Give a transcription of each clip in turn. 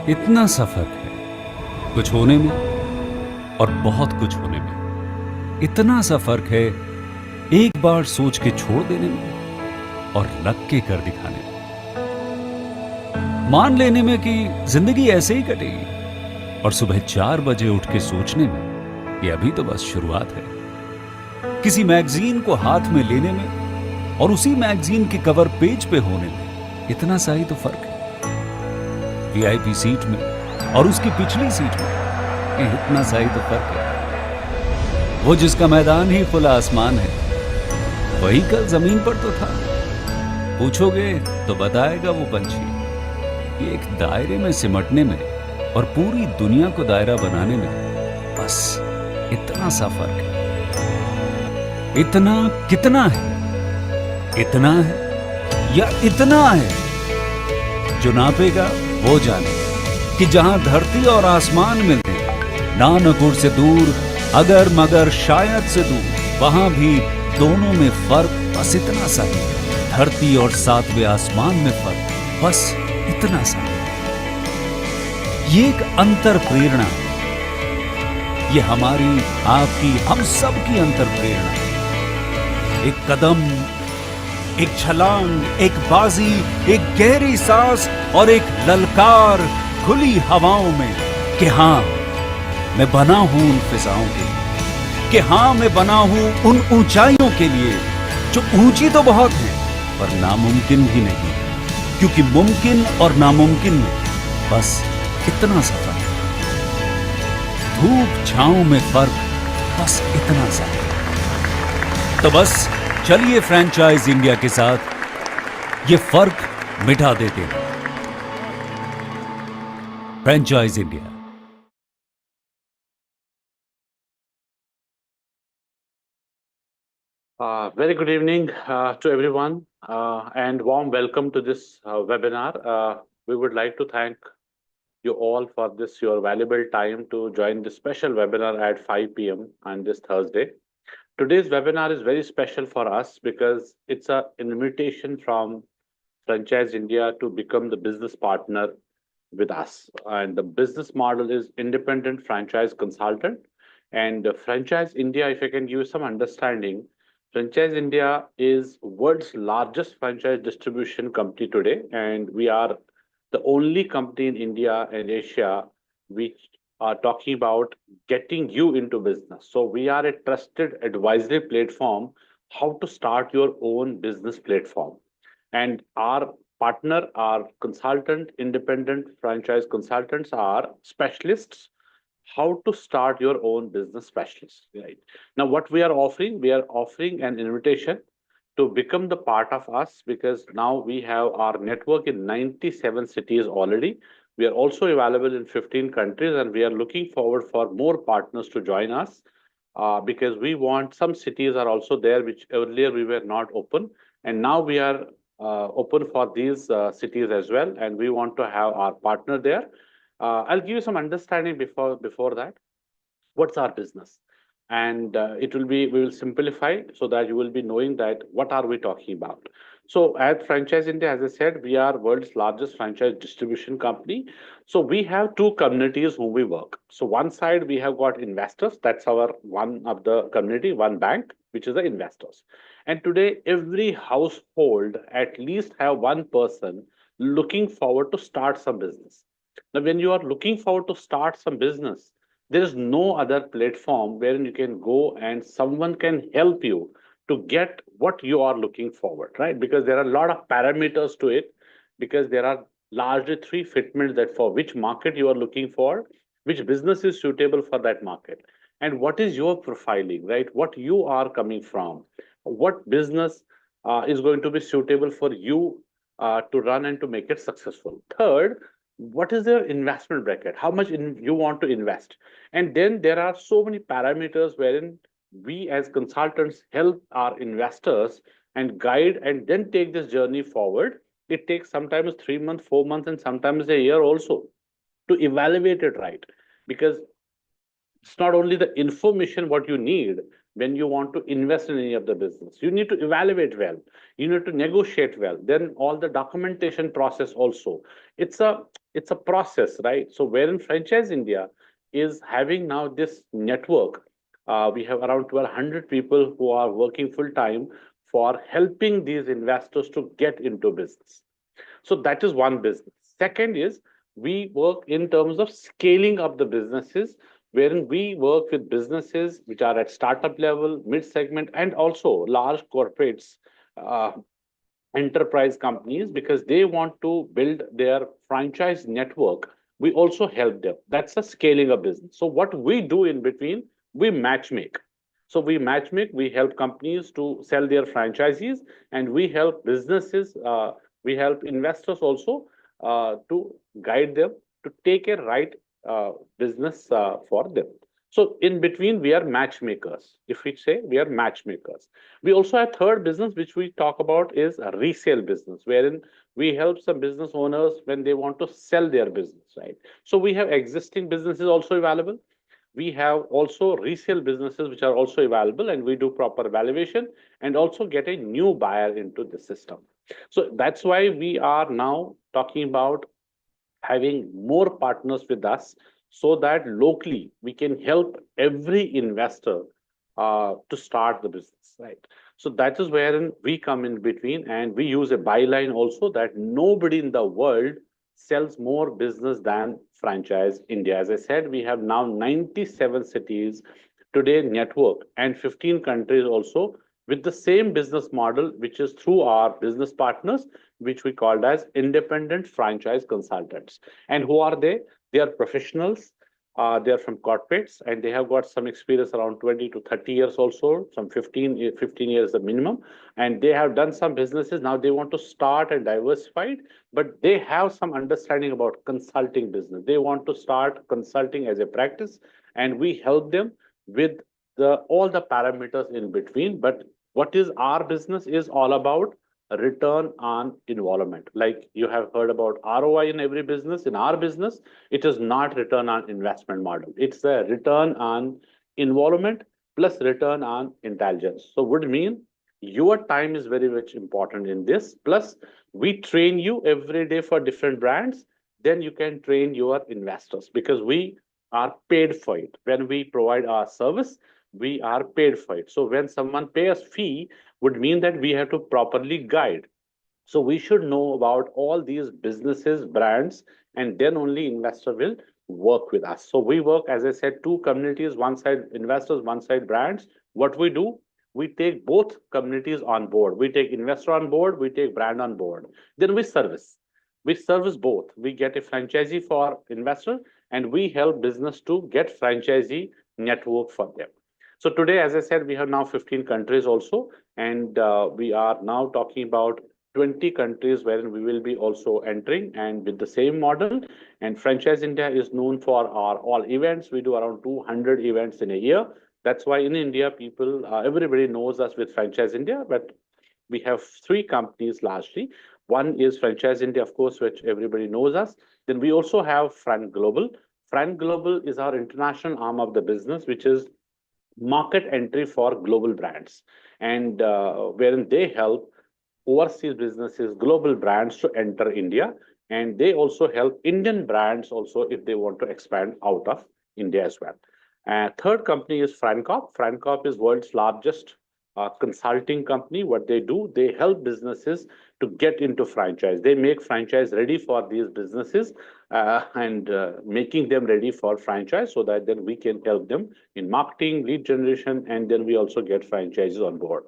इतना सा फर्क है कुछ होने में और बहुत कुछ होने में। इतना सा फर्क है एक बार सोच के छोड़ देने में और लग के कर दिखाने में। मान लेने में कि जिंदगी ऐसे ही कटेगी और सुबह 4 बजे उठ के सोचने में कि अभी तो बस शुरुआत है। किसी मैगजीन को हाथ में लेने में और उसी मैगजीन के कवर पेज पे होने में इतना सा ही तो फर्क है। वीआईपी सीट में और उसकी पिछली सीट में इतना सा ही तो फर्क है। वो जिसका मैदान ही खुला आसमान है वही कल जमीन पर तो था। पूछोगे तो बताएगा वो पंछी कि एक दायरे में सिमटने में और पूरी दुनिया को दायरा बनाने में बस इतना सा फर्क है। इतना कितना है? इतना है या इतना है? जो नापेगा वो जाने कि जहां धरती और आसमान मिलते हैं, नानकुर से दूर, अगर मगर शायद से दूर, वहां भी दोनों में फर्क बस इतना सा है। धरती और 7वें आसमान में फर्क बस इतना सा है। ये एक अंतर प्रेरणा है। ये हमारी, आपकी, हम सब की अंतर प्रेरणा है। एक कदम, एक छलांग, एक बाजी, एक गहरी सांस और एक ललकार खुली हवाओं में कि हाँ मैं बना हूं उन फिजाओं के लिए, कि हाँ मैं बना हूं उन ऊंचाइयों के लिए जो ऊंची तो बहुत है पर नामुमकिन भी नहीं है। क्योंकि मुमकिन और नामुमकिन में बस इतना सा फर्क है। धूप छांव में फर्क बस इतना सा है। तो बस चलिए फ्रेंचाइज इंडिया के साथ ये फर्क मिटा देते हैं। Franchise India. Very good evening to everyone and warm welcome to this webinar. We would like to thank you all for this your valuable time to join this special webinar at 5 p.m. on this Thursday. Today's webinar is very special for us because it's an invitation from Franchise India to become the business partner with us. And the business model is independent franchise consultant. And Franchise India, if I can give some understanding, Franchise India is world's largest franchise distribution company today, and we are the only company in India and Asia which are talking about getting you into business. So we are a trusted advisory platform how to start your own business platform. And our partner, our consultant, independent franchise consultants are specialists how to start your own business specialist, right? Now, what we are offering an invitation to become the part of us because now we have our network in 97 cities already. We are also available in 15 countries and we are looking forward for more partners to join us because we want some cities are also there which earlier we were not open and now we are open for these cities as well and we want to have our partner there. I'll give you some understanding before that. What's our business? And it will be we will simplify so that you will be knowing that what are we talking about. So at Franchise India, as I said, we are world's largest franchise distribution company. So we have two communities whom we work. So one side we have got investors. That's our one of the community, one bank, which is the investors. And today every household at least have one person looking forward to start some business. Now, when you are looking forward to start some business, there is no other platform wherein you can go and someone can help you to get what you are looking forward, right? Because there are a lot of parameters to it, because there are largely three fitments that for which market you are looking for, which business is suitable for that market, and what is your profiling, right? What you are coming from, what business is going to be suitable for you to run and to make it successful. Third, what is their investment bracket? How much you want to invest? And then there are so many parameters wherein we as consultants help our investors and guide and then take this journey forward. It takes sometimes 3 months, 4 months, and sometimes a year also to evaluate it right. Because it's not only the information what you need, when you want to invest in any of the business. You need to evaluate well. You need to negotiate well. Then all the documentation process also. It's a it's a process, right? So wherein Franchise India is having now this network. We have around 1,200 people who are working full time for helping these investors to get into business. So that is one business. Second is we work in terms of scaling up the businesses, wherein we work with businesses which are at startup level, mid segment, and also large corporates, uh, enterprise companies, because they want to build their franchise network. We also help them. That's a scaling of business. So what we do in between, we matchmake. So we matchmake, we help companies to sell their franchisees, and we help businesses, we help investors also to guide them to take a right business for them. So in between, we are matchmakers. If we say we are matchmakers, we also have third business, which we talk about is a resale business, wherein we help some business owners when they want to sell their business, right? So we have existing businesses also available. We have also resale businesses which are also available, and we do proper valuation and also get a new buyer into the system. So that's why we are now talking about having more partners with us, so that locally we can help every investor to start the business, right? So that is wherein we come in between, and we use a byline also that nobody in the world sells more business than Franchise India. As I said, we have now 97 cities today network and 15 countries also with the same business model, which is through our business partners, which we called as independent franchise consultants. And who are they? They are professionals. They are from corporates, and they have got some experience around 20 to 30 years also, some 15 years the minimum. And they have done some businesses. Now they want to start and diversify, but they have some understanding about consulting business. They want to start consulting as a practice, and we help them with all the parameters in between. But what is our business is all about return on involvement. Like you have heard about ROI in every business. In our business, it is not return on investment model. It's a return on involvement plus return on intelligence. So would mean your time is very much important in this. Plus, we train you every day for different brands. Then you can train your investors, because we are paid for it. When we provide our service, we are paid for it. So when someone pays fee, would mean that we have to properly guide. So we should know about all these businesses, brands, and then only investor will work with us. So we work, as I said, two communities, one side investors, one side brands. What we do, we take both communities on board. We take investor on board, we take brand on board. Then we service. We service both. We get a franchisee for investor, and we help business to get franchisee network for them. So today, as I said, we have now 15 countries also, and we are now talking about 20 countries wherein we will be also entering, and with the same model. And Franchise India is known for our all events. We do around 200 events in a year. That's why in India, people, everybody knows us with Franchise India, but we have three companies largely. One is Franchise India, of course, which everybody knows us. Then we also have Fran Global. Fran Global is our international arm of the business, which is market entry for global brands, and wherein they help overseas businesses, global brands to enter India, and they also help Indian brands also if they want to expand out of India as well. And third company is Francorp. Francorp is world's largest consulting company. What they do, they help businesses to get into franchise. They make franchise ready for these businesses, and making them ready for franchise, so that then we can help them in marketing, lead generation, and then we also get franchises on board.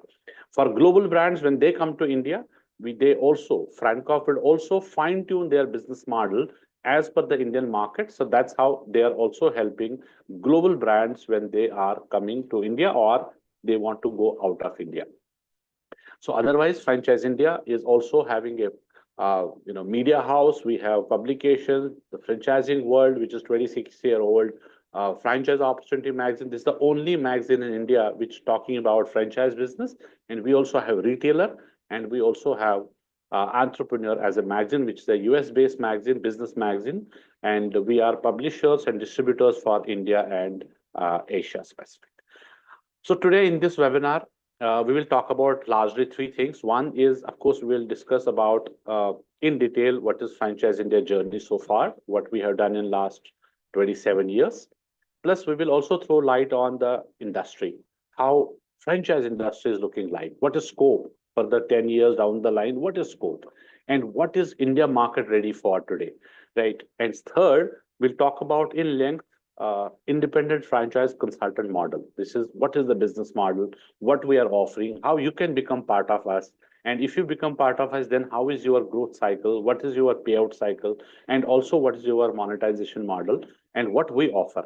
For global brands, when they come to India, they also, Francorp will also fine tune their business model as per the Indian market. So that's how they are also helping global brands when they are coming to India or they want to go out of India. So otherwise, Franchise India is also having a media house. We have publications, the Franchising World, which is 26-year-old franchise opportunity magazine. This is the only magazine in India which talking about franchise business. And we also have retailer, and we also have entrepreneur as a magazine, which is a US-based magazine, business magazine. And we are publishers and distributors for India and Asia Pacific. So today in this webinar, we will talk about largely three things. One is, of course, we will discuss about in detail what is Franchise India journey so far, what we have done in last 27 years. Plus, we will also throw light on the industry, how franchise industry is looking like, what is scope for the 10 years down the line, what is scope, and what is India market ready for today, right? And third, we'll talk about in length independent franchise consultant model. This is what is the business model, what we are offering, how you can become part of us. And if you become part of us, then how is your growth cycle? What is your payout cycle? And also, what is your monetization model and what we offer?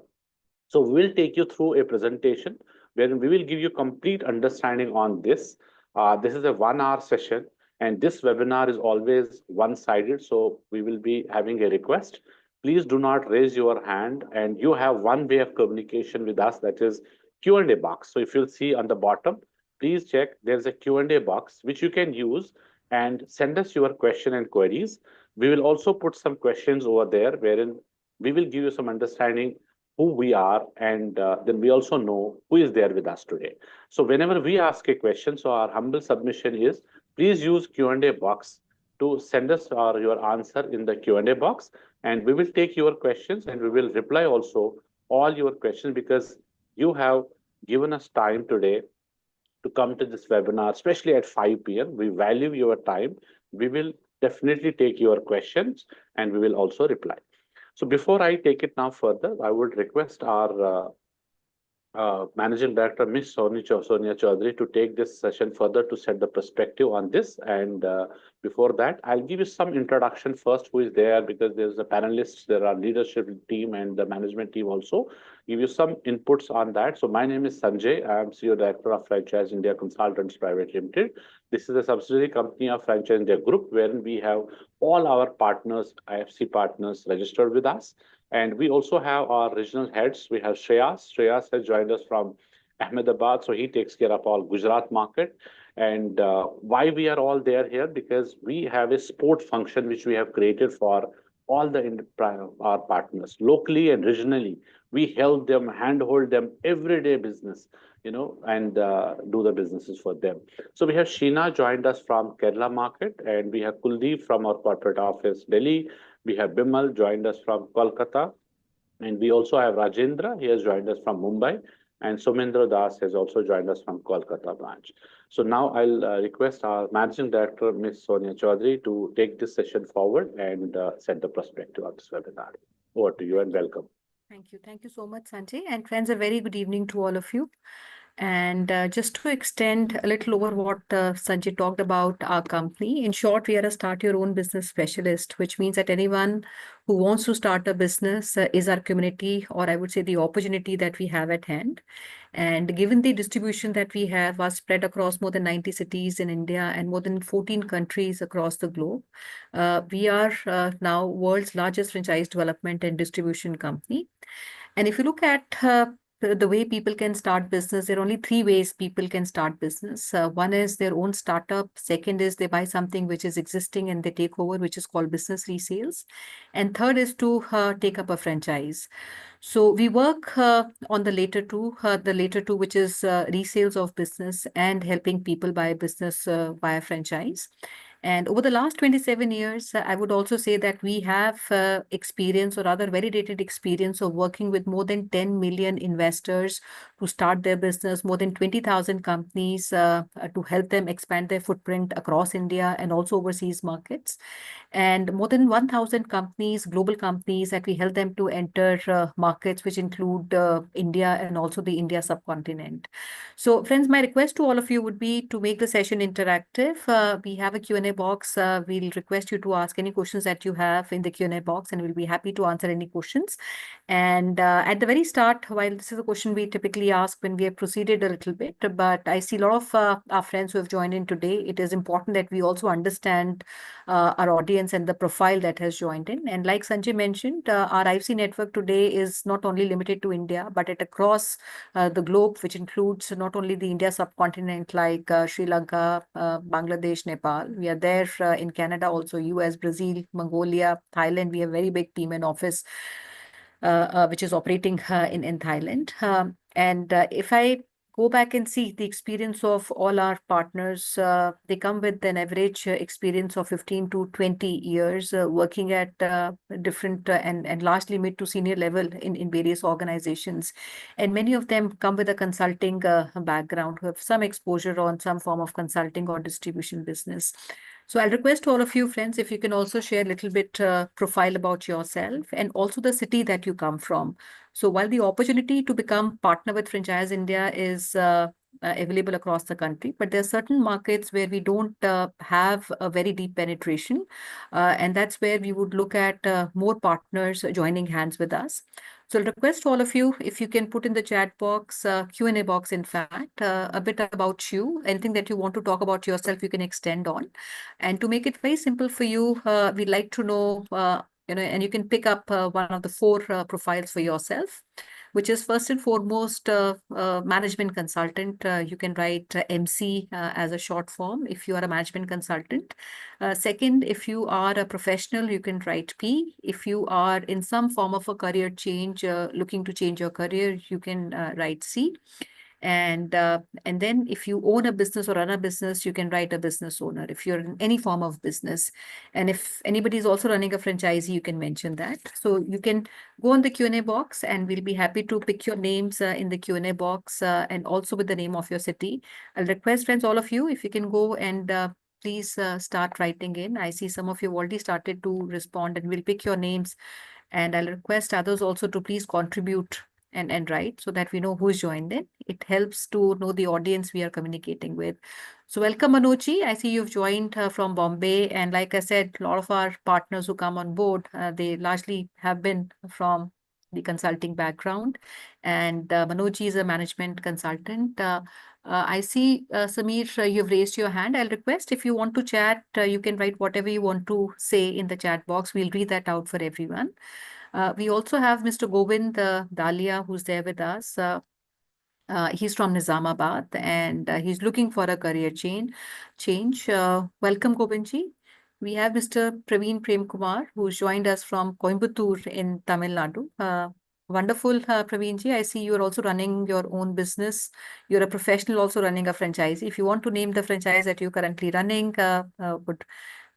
So we'll take you through a presentation wherein we will give you complete understanding on this. This is a 1 hour session, and this webinar is always one-sided. So we will be having a request. Please do not raise your hand, and you have one way of communication with us, that is Q&A box. So if you'll see on the bottom, please check there's a Q&A box which you can use and send us your question and queries. We will also put some questions over there wherein we will give you some understanding who we are, and then we also know who is there with us today. So whenever we ask a question, so our humble submission is, please use Q&A box to send us your answer in the Q&A box, and we will take your questions and we will reply also all your questions, because you have given us time today to come to this webinar, especially at 5 p.m. We value your time. We will definitely take your questions and we will also reply. So before I take it now further, I would request our Managing Director, Ms. Sonia Chaudhary, to take this session further to set the perspective on this. And before that, I'll give you some introduction first, who is there, because there's the panelists, there are leadership team and the management team also. Give you some inputs on that. So my name is Sanjay. I'm CEO Director of Franchise India Consultants Private Limited. This is a subsidiary company of Franchise India Group, wherein we have all our partners, IFC partners, registered with us. And we also have our regional heads. We have Shreyas. Shreyas has joined us from Ahmedabad, so he takes care of all Gujarat market. And why we are all there here? Because we have a support function which we have created for all our partners, locally and regionally. We help them, handhold them, everyday business, and do the businesses for them. So we have Sheena joined us from Kerala market, and we have Kuldeep from our corporate office, Delhi. We have Bimal joined us from Kolkata, and we also have Rajendra. He has joined us from Mumbai, and Somendra Das has also joined us from Kolkata branch. So now I'll request our Managing Director, Ms. Sonia Chaudhary, to take this session forward and set the perspective of this webinar. Over to you and welcome. Thank you. Thank you so much, Sanjay. And friends, a very good evening to all of you. And just to extend a little over what Sanjay talked about our company, in short, we are a start your own business specialist, which means that anyone who wants to start a business is our community, or I would say the opportunity that we have at hand. And given the distribution that we have are spread across more than 90 cities in India and more than 14 countries across the globe, we are now world's largest franchise development and distribution company. And if you look at the way people can start business, there are only three ways people can start business. One is their own startup. Second is they buy something which is existing and they take over, which is called business resales. And third is to take up a franchise. So we work on the later two, which is resales of business and helping people buy business via franchise. And over the last 27 years, I would also say that we have experience, or rather very dated experience, of working with more than 10 million investors to start their business, more than 20,000 companies to help them expand their footprint across India and also overseas markets, and more than 1,000 companies, global companies, that we help them to enter markets which include India and also the India subcontinent. So friends, my request to all of you would be to make the session interactive. We have a Q&A box. We'll request you to ask any questions that you have in the Q&A box, and we'll be happy to answer any questions. And at the very start, while this is a question we typically ask when we have proceeded a little bit, but I see a lot of our friends who have joined in today, it is important that we also understand our audience and the profile that has joined in. And like Sanjay mentioned, our IFC network today is not only limited to India, but it across the globe, which includes not only the India subcontinent like Sri Lanka, Bangladesh, Nepal. We are there in Canada, also US, Brazil, Mongolia, Thailand. We have a very big team and office which is operating in Thailand. And if I go back and see the experience of all our partners, they come with an average experience of 15 to 20 years working at different and largely mid to senior level in various organizations. And many of them come with a consulting background, who have some exposure on some form of consulting or distribution business. So I'll request all of you friends, if you can also share a little bit profile about yourself and also the city that you come from. So while the opportunity to become partner with Franchise India is available across the country, but there are certain markets where we don't have a very deep penetration. And that's where we would look at more partners joining hands with us. So I'll request all of you, if you can put in the chat box, Q&A box, in fact, a bit about you, anything that you want to talk about yourself, you can extend on. And to make it very simple for you, we'd like to know, and you can pick up one of the four profiles for yourself, which is first and foremost management consultant. You can write MC as a short form if you are a management consultant. Second, if you are a professional, you can write P. If you are in some form of a career change, looking to change your career, you can write C. And then if you own a business or run a business, you can write a business owner if you're in any form of business. And if anybody is also running a franchisee, you can mention that. So you can go on the Q&A box and we'll be happy to pick your names in the Q&A box and also with the name of your city. I'll request friends, all of you, if you can go and please start writing in. I see some of you have already started to respond and we'll pick your names. And I'll request others also to please contribute and write so that we know who's joined in. It helps to know the audience we are communicating with. So welcome, Manoj. I see you've joined from Bombay. And like I said, a lot of our partners who come on board, they largely have been from the consulting background. And Manoj is a management consultant. I see, Samir, you've raised your hand. I'll request if you want to chat, you can write whatever you want to say in the chat box. We'll read that out for everyone. We also have Mr. Govind Dalia, who's there with us. He's from Nizamabad and he's looking for a career change. Welcome, Govindji. We have Mr. Praveen Prem Kumar, who's joined us from Coimbatore in Tamil Nadu. Wonderful, Praveenji. I see you're also running your own business. You're a professional also running a franchise. If you want to name the franchise that you're currently running, would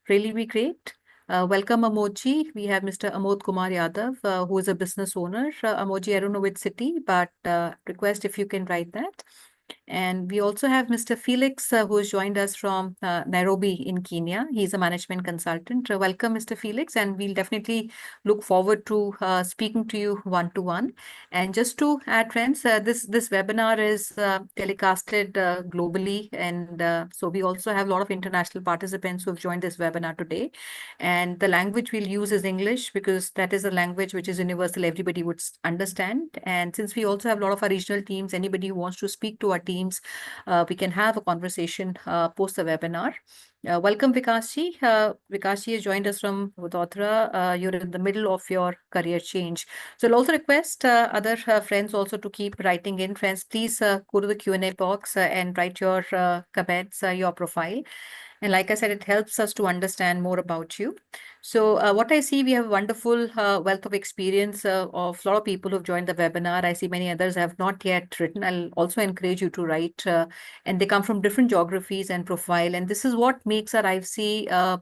really be great. Welcome, Amoji. We have Mr. Amod Kumar Yadav, who is a business owner. Amoji, I don't know which city, but request if you can write that. And we also have Mr. Felix, who has joined us from Nairobi in Kenya. He's a management consultant. Welcome, Mr. Felix, and we'll definitely look forward to speaking to you one-to-one. And just to add, friends, this webinar is telecasted globally. And so we also have a lot of international participants who have joined this webinar today. And the language we'll use is English because that is a language which is universal, everybody would understand. And since we also have a lot of our regional teams, anybody who wants to speak to our teams, we can have a conversation post the webinar. Welcome, Vikasji. Vikasji has joined us from Vadodara. You're in the middle of your career change. So I'll also request other friends also to keep writing in. Friends, please go to the Q&A box and write your comments, your profile. And like I said, it helps us to understand more about you. So what I see, we have a wonderful wealth of experience of a lot of people who've joined the webinar. I see many others have not yet written. I'll also encourage you to write. And they come from different geographies and profile. And this is what makes our IFC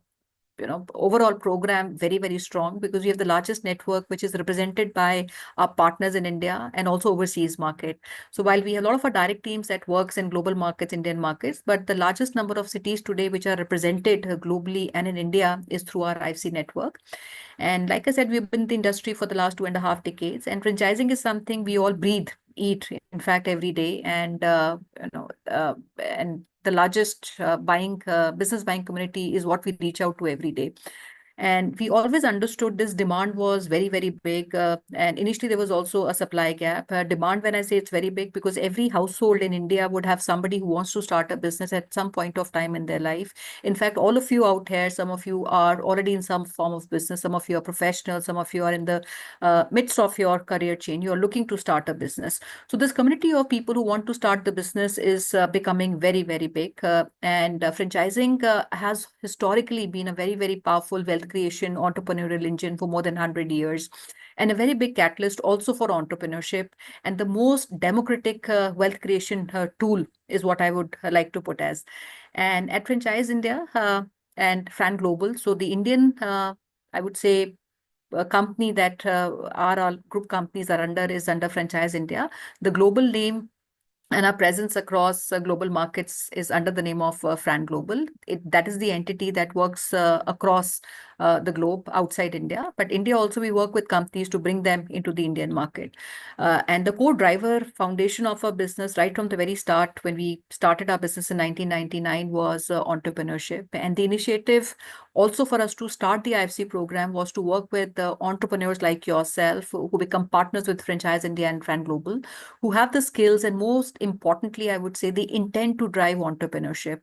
overall program very, very strong because we have the largest network, which is represented by our partners in India and also overseas market. So while we have a lot of our direct teams that works in global markets, Indian markets, but the largest number of cities today which are represented globally and in India is through our IFC network. And like I said, we've been in the industry for the last 2.5 decades, and franchising is something we all breathe, eat, in fact, every day. And and the largest business buying community is what we reach out to every day. And we always understood this demand was very, very big. And initially, there was also a supply gap. Demand, when I say it's very big, because every household in India would have somebody who wants to start a business at some point of time in their life. In fact, all of you out here, some of you are already in some form of business. Some of you are professionals. Some of you are in the midst of your career change. You are looking to start a business. So this community of people who want to start the business is becoming very, very big. And franchising has historically been a very, very powerful wealth wealth creation entrepreneurial engine for more than 100 years, and a very big catalyst also for entrepreneurship, and the most democratic wealth creation tool is what I would like to put as. And at Franchise India and Fran Global, so the Indian, I would say, company that our all group companies are under is under Franchise India. The global name and our presence across global markets is under the name of Fran Global. That is the entity that works across the globe outside India. But India also, we work with companies to bring them into the Indian market. And the core driver foundation of our business right from the very start, when we started our business in 1999, was entrepreneurship. And the initiative also for us to start the IFC program was to work with entrepreneurs like yourself who become partners with Franchise India and Fran Global, who have the skills and, most importantly, I would say, the intent to drive entrepreneurship.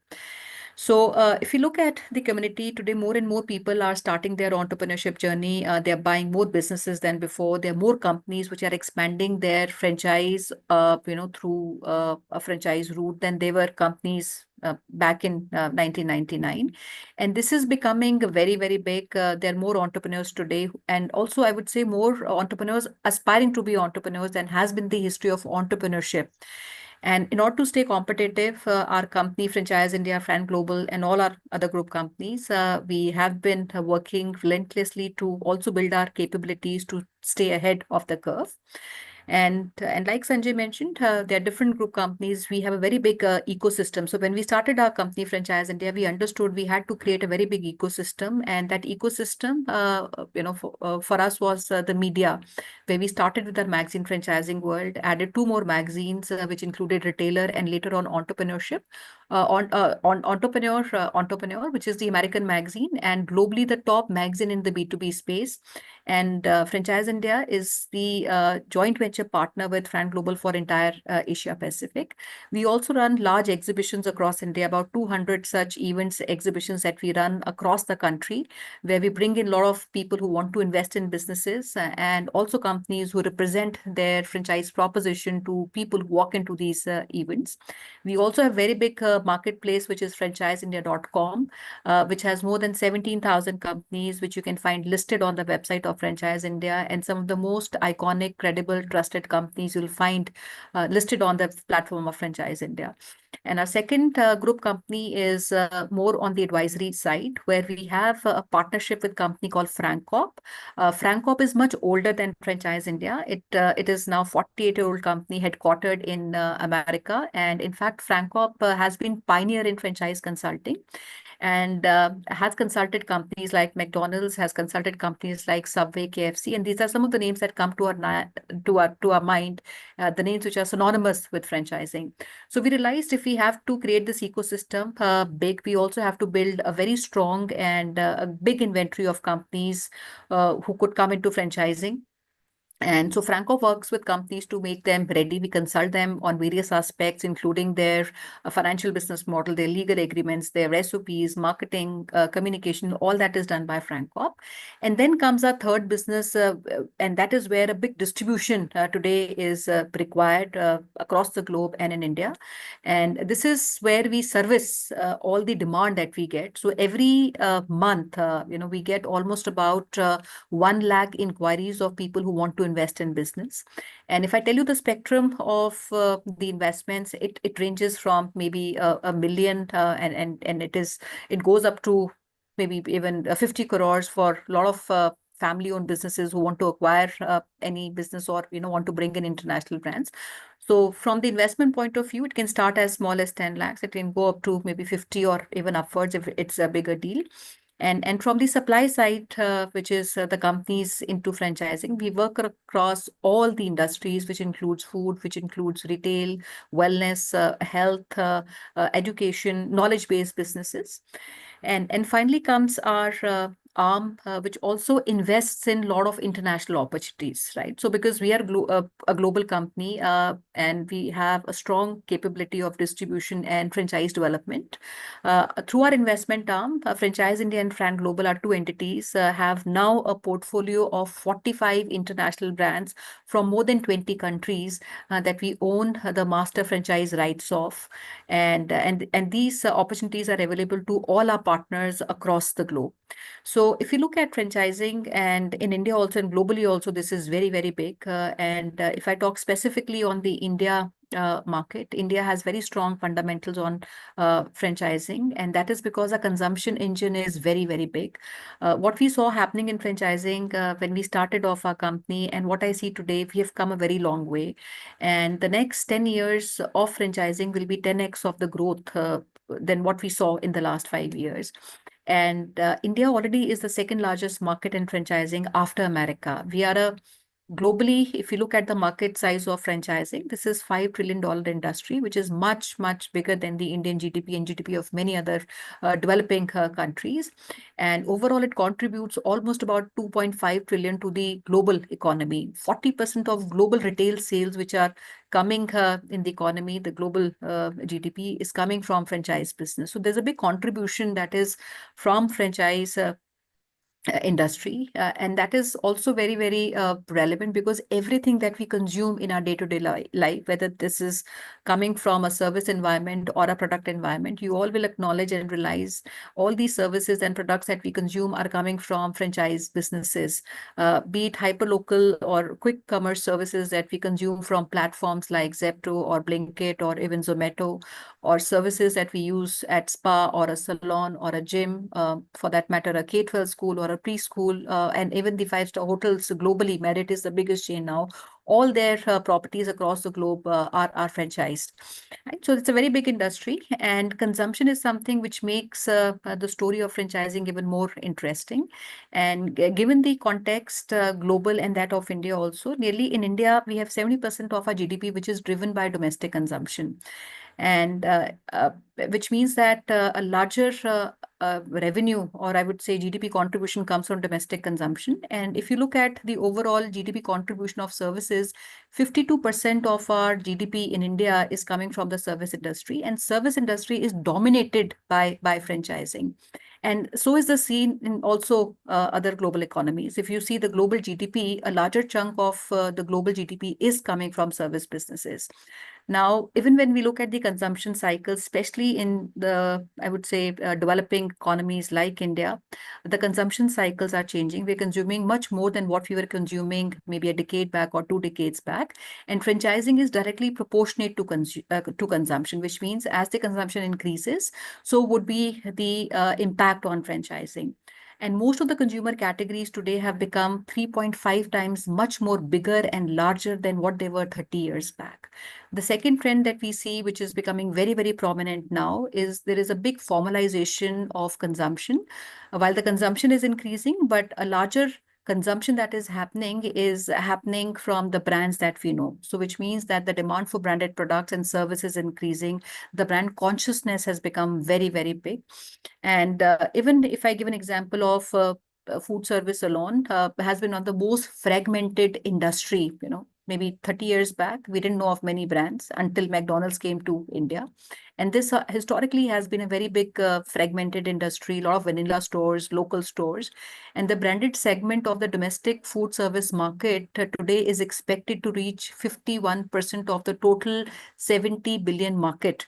So if you look at the community today, more and more people are starting their entrepreneurship journey. They're buying more businesses than before. There are more companies which are expanding their franchise, through a franchise route than they were companies back in 1999. And this is becoming very, very big. There are more entrepreneurs today. And also, I would say more entrepreneurs aspiring to be entrepreneurs than has been the history of entrepreneurship. And in order to stay competitive, our company, Franchise India, Fran Global, and all our other group companies, we have been working relentlessly to also build our capabilities to stay ahead of the curve. And like Sanjay mentioned, there are different group companies. We have a very big ecosystem. So when we started our company, Franchise India, we understood we had to create a very big ecosystem, and that ecosystem, for us was the media, where we started with our magazine Franchising World, added two more magazines, which included Retailer and later on Entrepreneurship, on Entrepreneur, which is the American magazine and globally the top magazine in the B2B space. And Franchise India is the joint venture partner with Fran Global for entire Asia Pacific. We also run large exhibitions across India, about 200 such events, exhibitions that we run across the country, where we bring in a lot of people who want to invest in businesses and also companies who represent their franchise proposition to people who walk into these events. We also have very big marketplace, which is franchiseindia.com, which has more than 17,000 companies, which you can find listed on the website of Franchise India, and some of the most iconic, credible, trusted companies you'll find listed on the platform of Franchise India. And our second group company is more on the advisory side, where we have a partnership with a company called FranCorp. FranCorp is much older than Franchise India. It is now 48-year-old company headquartered in America. And in fact, FranCorp has been pioneer in franchise consulting, and has consulted companies like McDonald's, has consulted companies like Subway, KFC, and these are some of the names that come to our mind, the names which are synonymous with franchising. So we realized if we have to create this ecosystem big, we also have to build a very strong and a big inventory of companies who could come into franchising. And so Franco works with companies to make them ready. We consult them on various aspects, including their financial business model, their legal agreements, their SOPs, marketing, communication, all that is done by Franco. And then comes our third business, and that is where a big distribution today is required across the globe and in India. And this is where we service all the demand that we get. So every month, we get almost about 1 lakh inquiries of people who want to invest in business. And if I tell you the spectrum of the investments, it ranges from maybe a million, and it goes up to maybe even 50 crores for a lot of family-owned businesses who want to acquire any business or want to bring in international brands. So from the investment point of view, it can start as small as 10 lakhs. It can go up to maybe 50 or even upwards if it's a bigger deal. And from the supply side, which is the companies into franchising, we work across all the industries, which includes food, which includes retail, wellness, health, education, knowledge-based businesses. And finally comes our arm, which also invests in a lot of international opportunities, right? So because we are a global company and we have a strong capability of distribution and franchise development, through our investment arm, Franchise India and Fran Global, are two entities, have now a portfolio of 45 international brands from more than 20 countries that we own the master franchise rights of. And these opportunities are available to all our partners across the globe. So if you look at franchising, and in India also and globally also, this is very, very big. And if I talk specifically on the India market, India has very strong fundamentals on franchising, and that is because our consumption engine is very, very big. What we saw happening in franchising when we started off our company, and what I see today, we have come a very long way. And the next 10 years of franchising will be 10x of the growth than what we saw in the last 5 years. And India already is the second largest market in franchising after America. We are a globally, if you look at the market size of franchising, this is $5 trillion industry, which is much, much bigger than the Indian GDP and GDP of many other developing countries. And overall, it contributes almost about 2.5 trillion to the global economy. 40% of global retail sales, which are coming in the economy, the global GDP is coming from franchise business. So there's a big contribution that is from franchise industry, and that is also very, very relevant, because everything that we consume in our day-to-day life, whether this is coming from a service environment or a product environment, you all will acknowledge and realize all these services and products that we consume are coming from franchise businesses, be it hyperlocal or quick commerce services that we consume from platforms like Zepto or Blinkit or even Zomato, or services that we use at spa or a salon or a gym, for that matter, a K-12 school or a preschool, and even the five-star hotels globally. Marriott is the biggest chain now. All their properties across the globe are franchised. Right? So it's a very big industry, and consumption is something which makes the story of franchising even more interesting. And given the context, global and that of India also, nearly in India, we have 70% of our GDP, which is driven by domestic consumption. And which means that a larger revenue, or I would say GDP contribution, comes from domestic consumption. And if you look at the overall GDP contribution of services, 52% of our GDP in India is coming from the service industry, and service industry is dominated by franchising. And so is the scene in also other global economies. If you see the global GDP, a larger chunk of the global GDP is coming from service businesses. Now, even when we look at the consumption cycle, especially in the, I would say, developing economies like India, the consumption cycles are changing. We're consuming much more than what we were consuming maybe a decade back or 2 decades back. And franchising is directly proportionate to consumption, which means as the consumption increases, so would be the impact on franchising. And most of the consumer categories today have become 3.5 times much more bigger and larger than what they were 30 years back. The second trend that we see, which is becoming very, very prominent now, is there is a big formalization of consumption. While the consumption is increasing, but a larger consumption that is happening from the brands that we know. So which means that the demand for branded products and services is increasing. The brand consciousness has become very, very big. And even if I give an example of food service alone, has been one of the most fragmented industry, maybe 30 years back, we didn't know of many brands until McDonald's came to India. And this historically has been a very big fragmented industry, a lot of vanilla stores, local stores. And the branded segment of the domestic food service market today is expected to reach 51% of the total 70 billion market,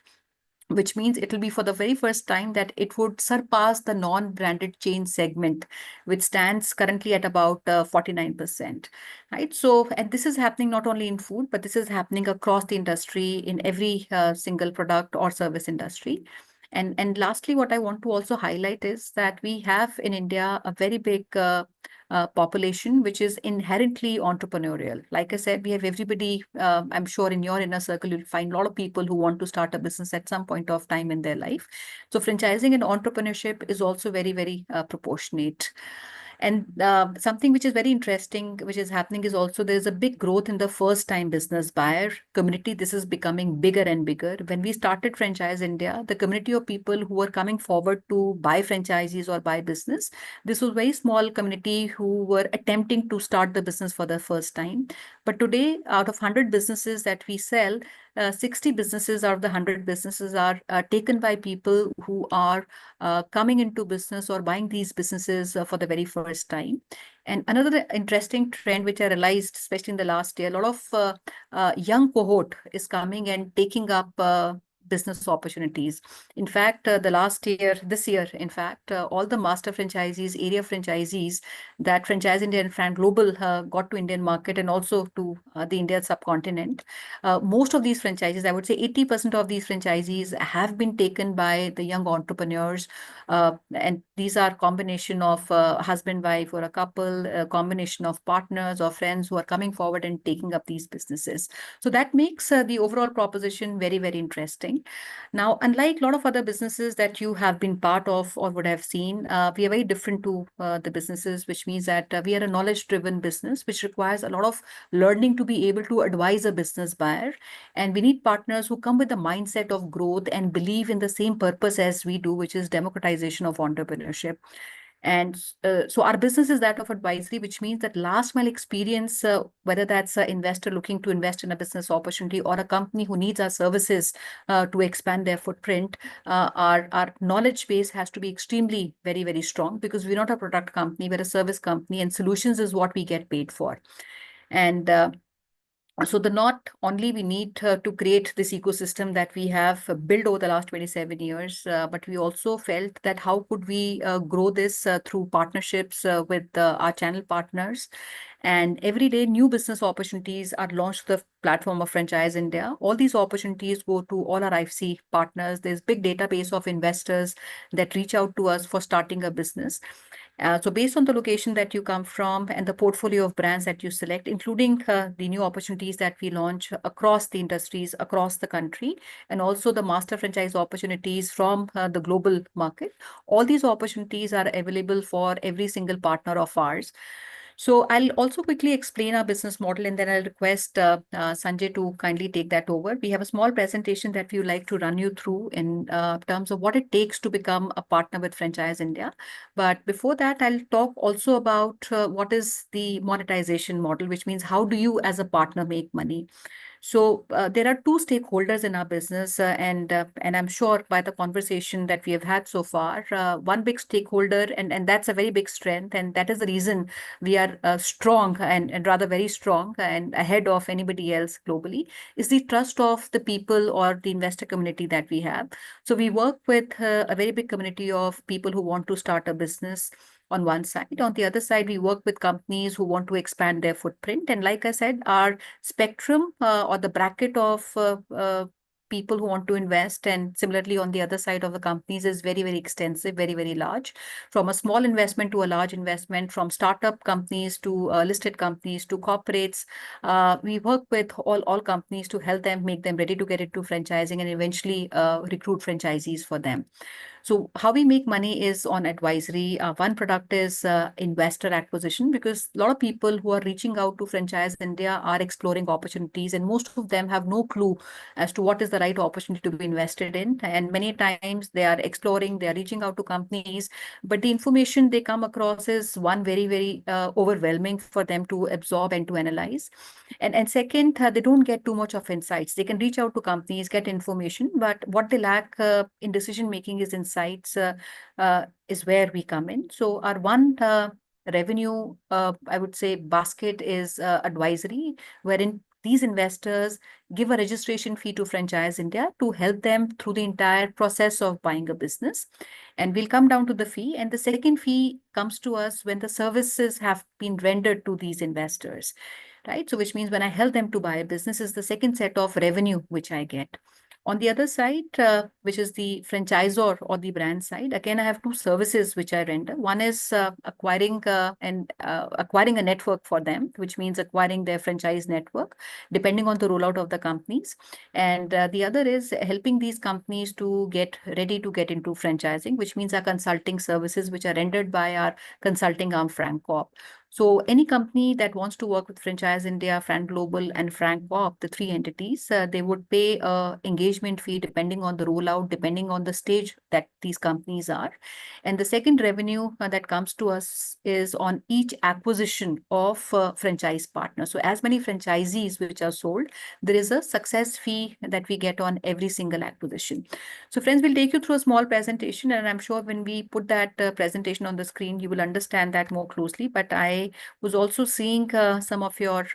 which means it will be for the very first time that it would surpass the non-branded chain segment, which stands currently at about 49%. Right? So, and this is happening not only in food, but this is happening across the industry in every single product or service industry. And lastly, what I want to also highlight is that we have in India a very big population, which is inherently entrepreneurial. Like I said, we have everybody, I'm sure in your inner circle, you'll find a lot of people who want to start a business at some point of time in their life. So franchising and entrepreneurship is also very, very proportionate. And something which is very interesting, which is happening, is also there's a big growth in the first time business buyer community. This is becoming bigger and bigger. When we started Franchise India, the community of people who were coming forward to buy franchises or buy business, this was very small community who were attempting to start the business for the first time. But today, out of 100 businesses that we sell, 60 businesses out of the 100 businesses are taken by people who are coming into business or buying these businesses for the very first time. And another interesting trend, which I realized, especially in the last year, a lot of young cohort is coming and taking up business opportunities. In fact, this year, in fact, all the master franchisees, area franchisees that Franchise India and Fran Global got to Indian market and also to the Indian subcontinent, most of these franchises, I would say 80% of these franchisees have been taken by the young entrepreneurs. And these are combination of husband, wife, or a couple, a combination of partners or friends who are coming forward and taking up these businesses. So that makes the overall proposition very, very interesting. Now, unlike a lot of other businesses that you have been part of or would have seen, we are very different to the businesses, which means that we are a knowledge-driven business, which requires a lot of learning to be able to advise a business buyer. And we need partners who come with the mindset of growth and believe in the same purpose as we do, which is democratization of entrepreneurship. And so our business is that of advisory, which means that last mile experience, whether that's an investor looking to invest in a business opportunity or a company who needs our services to expand their footprint, our knowledge base has to be extremely very, very strong, because we're not a product company, we're a service company, and solutions is what we get paid for. And so the not only we need to create this ecosystem that we have built over the last 27 years, but we also felt that how could we grow this through partnerships with our channel partners. And every day new business opportunities are launched to the platform of Franchise India. All these opportunities go to all our IFC partners. There's big database of investors that reach out to us for starting a business. So based on the location that you come from and the portfolio of brands that you select, including the new opportunities that we launch across the industries, across the country, and also the master franchise opportunities from the global market, all these opportunities are available for every single partner of ours. So I'll also quickly explain our business model, and then I'll request Sanjay to kindly take that over. We have a small presentation that we would like to run you through in terms of what it takes to become a partner with Franchise India. But before that, I'll talk also about what is the monetization model, which means how do you as a partner make money? So there are two stakeholders in our business, and I'm sure by the conversation that we have had so far, one big stakeholder, and that's a very big strength, and that is the reason we are strong and rather very strong and ahead of anybody else globally, is the trust of the people or the investor community that we have. So we work with a very big community of people who want to start a business on one side. On the other side, we work with companies who want to expand their footprint. And like I said, our spectrum or the bracket of people who want to invest, and similarly on the other side of the companies, is very, very extensive, very, very large. From a small investment to a large investment, from startup companies to listed companies to corporates, we work with all companies to help them, make them ready to get into franchising, and eventually recruit franchisees for them. So how we make money is on advisory. One product is investor acquisition, because a lot of people who are reaching out to Franchise India are exploring opportunities, and most of them have no clue as to what is the right opportunity to be invested in. And many times they are exploring, they are reaching out to companies, but the information they come across is one very, very overwhelming for them to absorb and to analyze. And second, they don't get too much of insights. They can reach out to companies, get information, but what they lack in decision making is insights, is where we come in. So our one revenue, I would say, basket is advisory, wherein these investors give a registration fee to Franchise India to help them through the entire process of buying a business. And we'll come down to the fee. And the second fee comes to us when the services have been rendered to these investors, right? So which means when I help them to buy a business is the second set of revenue which I get. On the other side, which is the franchisor or the brand side, again, I have two services which I render. One is acquiring a network for them, which means acquiring their franchise network, depending on the rollout of the companies. And the other is helping these companies to get ready to get into franchising, which means our consulting services, which are rendered by our consulting arm, Frank Corp. So any company that wants to work with Franchise India, Fran Global, and Frank Corp, the three entities, they would pay a engagement fee depending on the rollout, depending on the stage that these companies are. And the second revenue that comes to us is on each acquisition of franchise partners. So as many franchisees which are sold, there is a success fee that we get on every single acquisition. So friends, we'll take you through a small presentation, and I'm sure when we put that presentation on the screen, you will understand that more closely. But I was also seeing some of your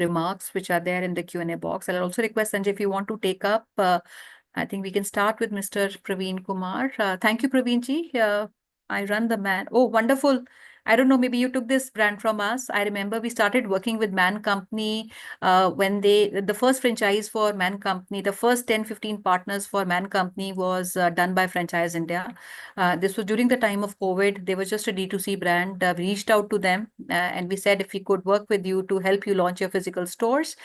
remarks which are there in the Q&A box. I'll also request Sanjay if you want to take up. I think we can start with Mr. Praveen Kumar. Thank you, Praveen ji. I run the Man. Oh, wonderful. I don't know, maybe you took this brand from us. I remember we started working with Man Company when the first franchise for Man Company, the first 10-15 partners for Man Company was done by Franchise India. This was during the time of COVID. They were just a D2C brand. We reached out to them and we said if we could work with you to help you launch your physical stores.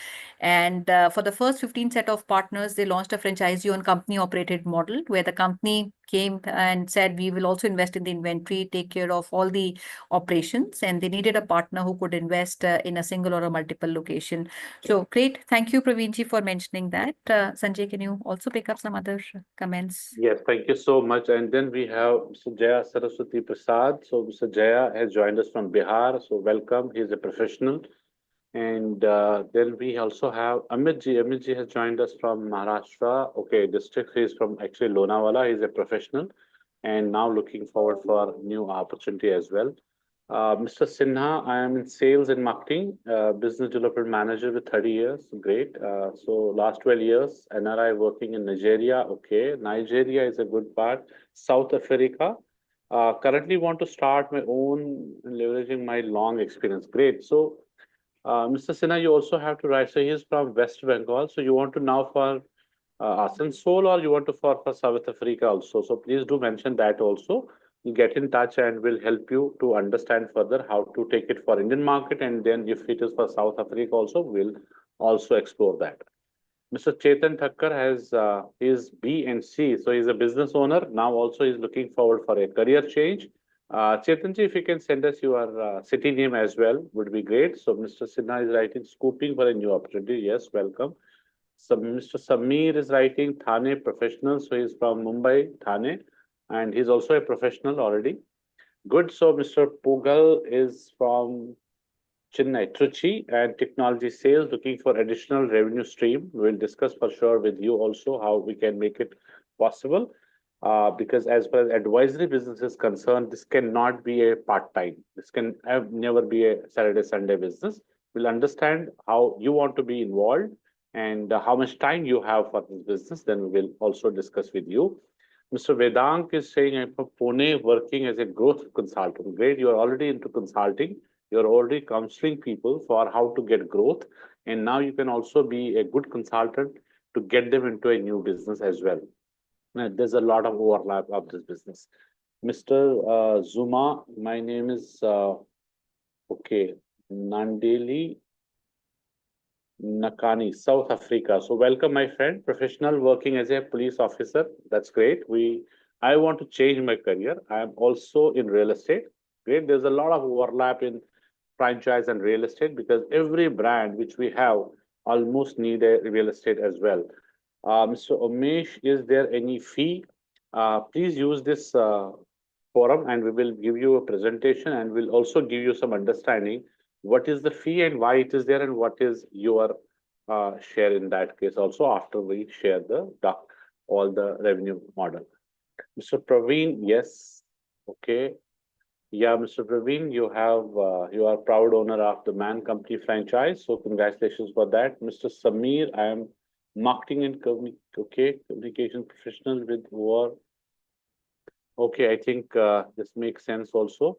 And for the first 15 set of partners, they launched a franchisee-owned company-operated model where the company came and said, we will also invest in the inventory, take care of all the operations, and they needed a partner who could invest in a single or a multiple location. So great. Thank you, Praveenji, for mentioning that. Sanjay, can you also pick up some other comments? Yes, thank you so much. And then we have Mr. Jaya Saraswati Prasad. So Mr. Jaya has joined us from Bihar. So welcome. He's a professional. And then we also have Amit ji. Amit ji has joined us from Maharashtra. Okay, district. He's from actually Lonavala. He's a professional and now looking forward for new opportunity as well. Mr. Sinha, I am in sales and marketing, business development manager with 30 years. Great. So last 12 years, NRI working in Nigeria. Okay, Nigeria is a good part. South Africa. Currently want to start my own leveraging my long experience. Great. So Mr. Sinha, you also have to write. So he's from West Bengal. So you want to now for Asansol or you want to for South Africa also. So please do mention that also. You get in touch and we'll help you to understand further how to take it for Indian market. And then if it is for South Africa also, we'll also explore that. Mr. Chetan Thakkar has his B and C. So he's a business owner. Now also he's looking forward for a career change. Chetanji, if you can send us your city name as well, would be great. So Mr. Sinha is writing, scooping for a new opportunity. Yes, welcome. So Mr. Samir is writing Thane professional. So he's from Mumbai, Thane, and he's also a professional already. Good. So Mr. Pugal is from Chennai, Trichy, and technology sales, looking for additional revenue stream. We'll discuss for sure with you also how we can make it possible. Because as far as advisory business is concerned, this cannot be a part-time. This can never be a Saturday, Sunday business. We'll understand how you want to be involved and how much time you have for this business. Then we will also discuss with you. Mr. Vedant is saying, I'm from Pune working as a growth consultant. Great, you're already into consulting. You're already counseling people for how to get growth. And now you can also be a good consultant to get them into a new business as well. There's a lot of overlap of this business. Mr. Zuma, my name is, okay, Nandeli Nakani, South Africa. So welcome, my friend, professional working as a police officer. That's great. I want to change my career. I am also in real estate. Great. There's a lot of overlap in franchise and real estate because every brand which we have almost need a real estate as well. Mr. Umesh, is there any fee? Please use this forum and we will give you a presentation and we'll also give you some understanding what is the fee and why it is there and what is your share in that case also after we share all the revenue model. Mr. Praveen, yes. Okay. Yeah, Mr. Praveen, you are proud owner of the Man Company franchise. So congratulations for that. Mr. Samir, I am marketing and communication professional with war. Okay, I think this makes sense also.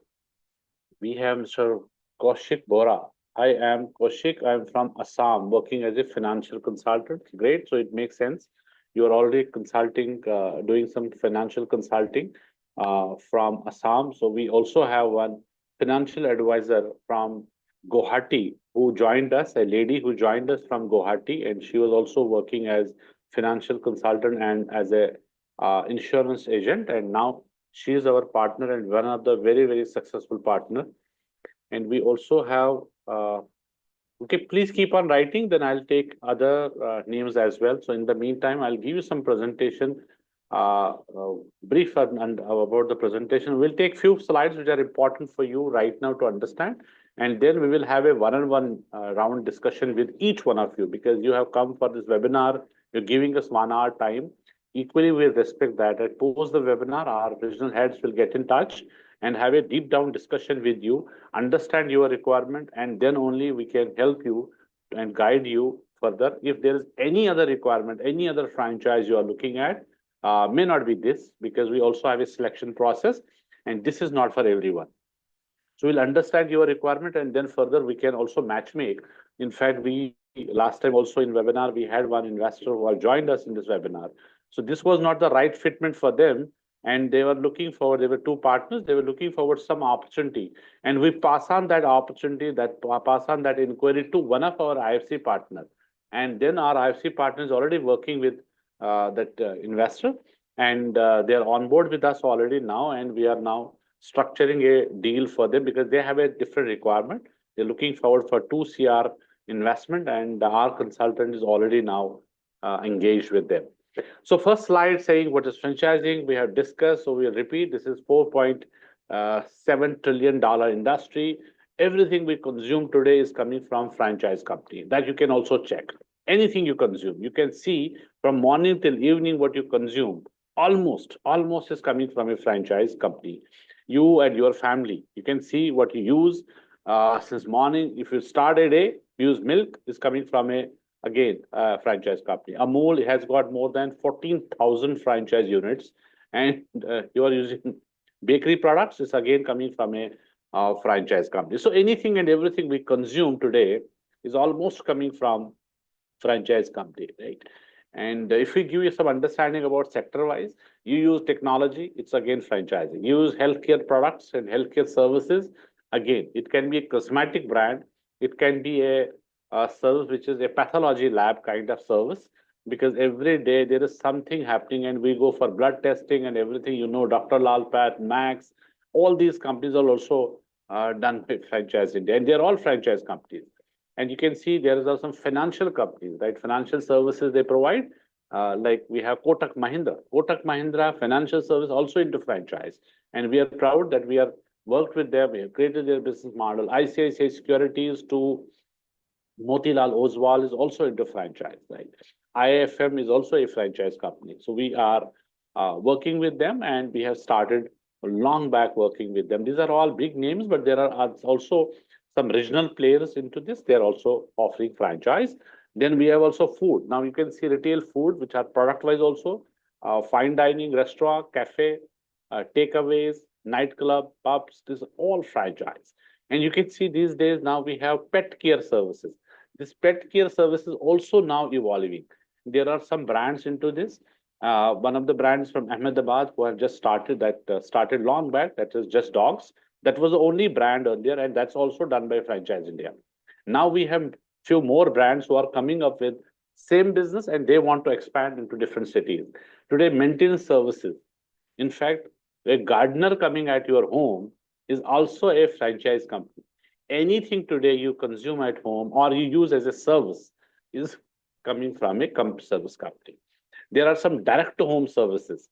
We have Mr. Kaushik Bora. I am Kaushik. I'm from Assam, working as a financial consultant. Great. So it makes sense. You're already consulting, doing some financial consulting from Assam. So we also have one financial advisor from Guwahati who joined us, a lady who joined us from Guwahati, and she was also working as financial consultant and as a insurance agent. And now she is our partner and one of the very, very successful partner. And we also have, okay, please keep on writing, then I'll take other names as well. So in the meantime, I'll give you some presentation, brief about the presentation. We'll take few slides which are important for you right now to understand. And then we will have a one-on-one round discussion with each one of you because you have come for this webinar. You're giving us 1 hour time. Equally, we respect that. At post the webinar, our regional heads will get in touch and have a deep down discussion with you, understand your requirement, and then only we can help you and guide you further. If there is any other requirement, any other franchise you are looking at, may not be this, because we also have a selection process, and this is not for everyone. So we'll understand your requirement, and then further we can also match make. In fact, we last time also in webinar, we had one investor who had joined us in this webinar. So this was not the right fitment for them, and they were looking forward. There were two partners. They were looking forward some opportunity, and we pass on that opportunity, pass on that inquiry to one of our IFC partners, and then our IFC partner is already working with that investor, and they are on board with us already now, and we are now structuring a deal for them because they have a different requirement. They're looking forward for 2 CR investment, and our consultant is already now engaged with them. So first slide saying what is franchising, we have discussed, so we'll repeat. This is $4.7 trillion industry. Everything we consume today is coming from franchise company. That you can also check. Anything you consume, you can see from morning till evening what you consume, almost is coming from a franchise company. You and your family, you can see what you use since morning. If you start a day, use milk, is coming from a franchise company. Amul has got more than 14,000 franchise units, and you are using bakery products, is again coming from a franchise company. So anything and everything we consume today is almost coming from franchise company, right? And if we give you some understanding about sector-wise, you use technology, it's again franchising. You use healthcare products and healthcare services, again, it can be a cosmetic brand, it can be a service which is a pathology lab kind of service, because every day there is something happening, and we go for blood testing and everything. You know, Dr. Lalpat, Max, all these companies are also done by franchise India, and they're all franchise companies. And you can see there are some financial companies, right? Financial services they provide. Like we have Kotak Mahindra. Kotak Mahindra Financial Service also into franchise. And we are proud that we have worked with them. We have created their business model. ICICI Securities to Motilal Oswal is also into franchise, right? IFM is also a franchise company. So we are working with them, and we have started long back working with them. These are all big names, but there are also some regional players into this. They're also offering franchise. Then we have also food. Now you can see retail food, which are product wise also, fine dining, restaurant, cafe, takeaways, nightclub, pubs, this is all franchise. And you can see these days now we have pet care services. This pet care service is also now evolving. There are some brands into this. One of the brands from Ahmedabad who have just started started long back, that is Just Dogs. That was the only brand earlier, and that's also done by Franchise India. Now we have few more brands who are coming up with same business, and they want to expand into different cities. Today, maintenance services. In fact, a gardener coming at your home is also a franchise company. Anything today you consume at home or you use as a service is coming from a service company. There are some direct to home services.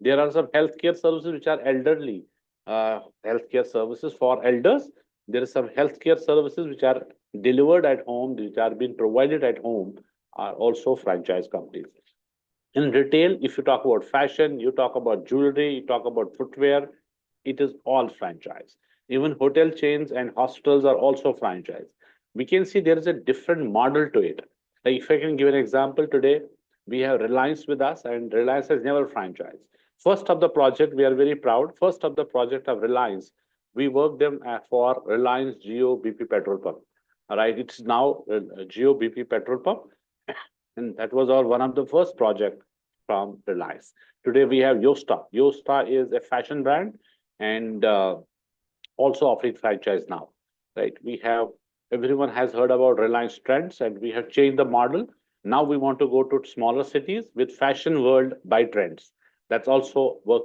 There are some healthcare services which are elderly healthcare services for elders. There are some healthcare services which are delivered at home, which are being provided at home, are also franchise companies. In retail, if you talk about fashion, you talk about jewelry, you talk about footwear, it is all franchise. Even hotel chains and hospitals are also franchise. We can see there is a different model to it. Like if I can give an example today, we have Reliance with us, and Reliance has never franchised. First of the project, we are very proud. First of the project of Reliance, we worked them for Reliance Jio BP petrol pump. All right, it's now Jio BP petrol pump, and that was our one of the first project from Reliance. Today we have Yosta. Yosta is a fashion brand, and also offering franchise now. Right, we have everyone has heard about Reliance Trends, and we have changed the model. Now we want to go to smaller cities with Fashion World by Trends. That's also work,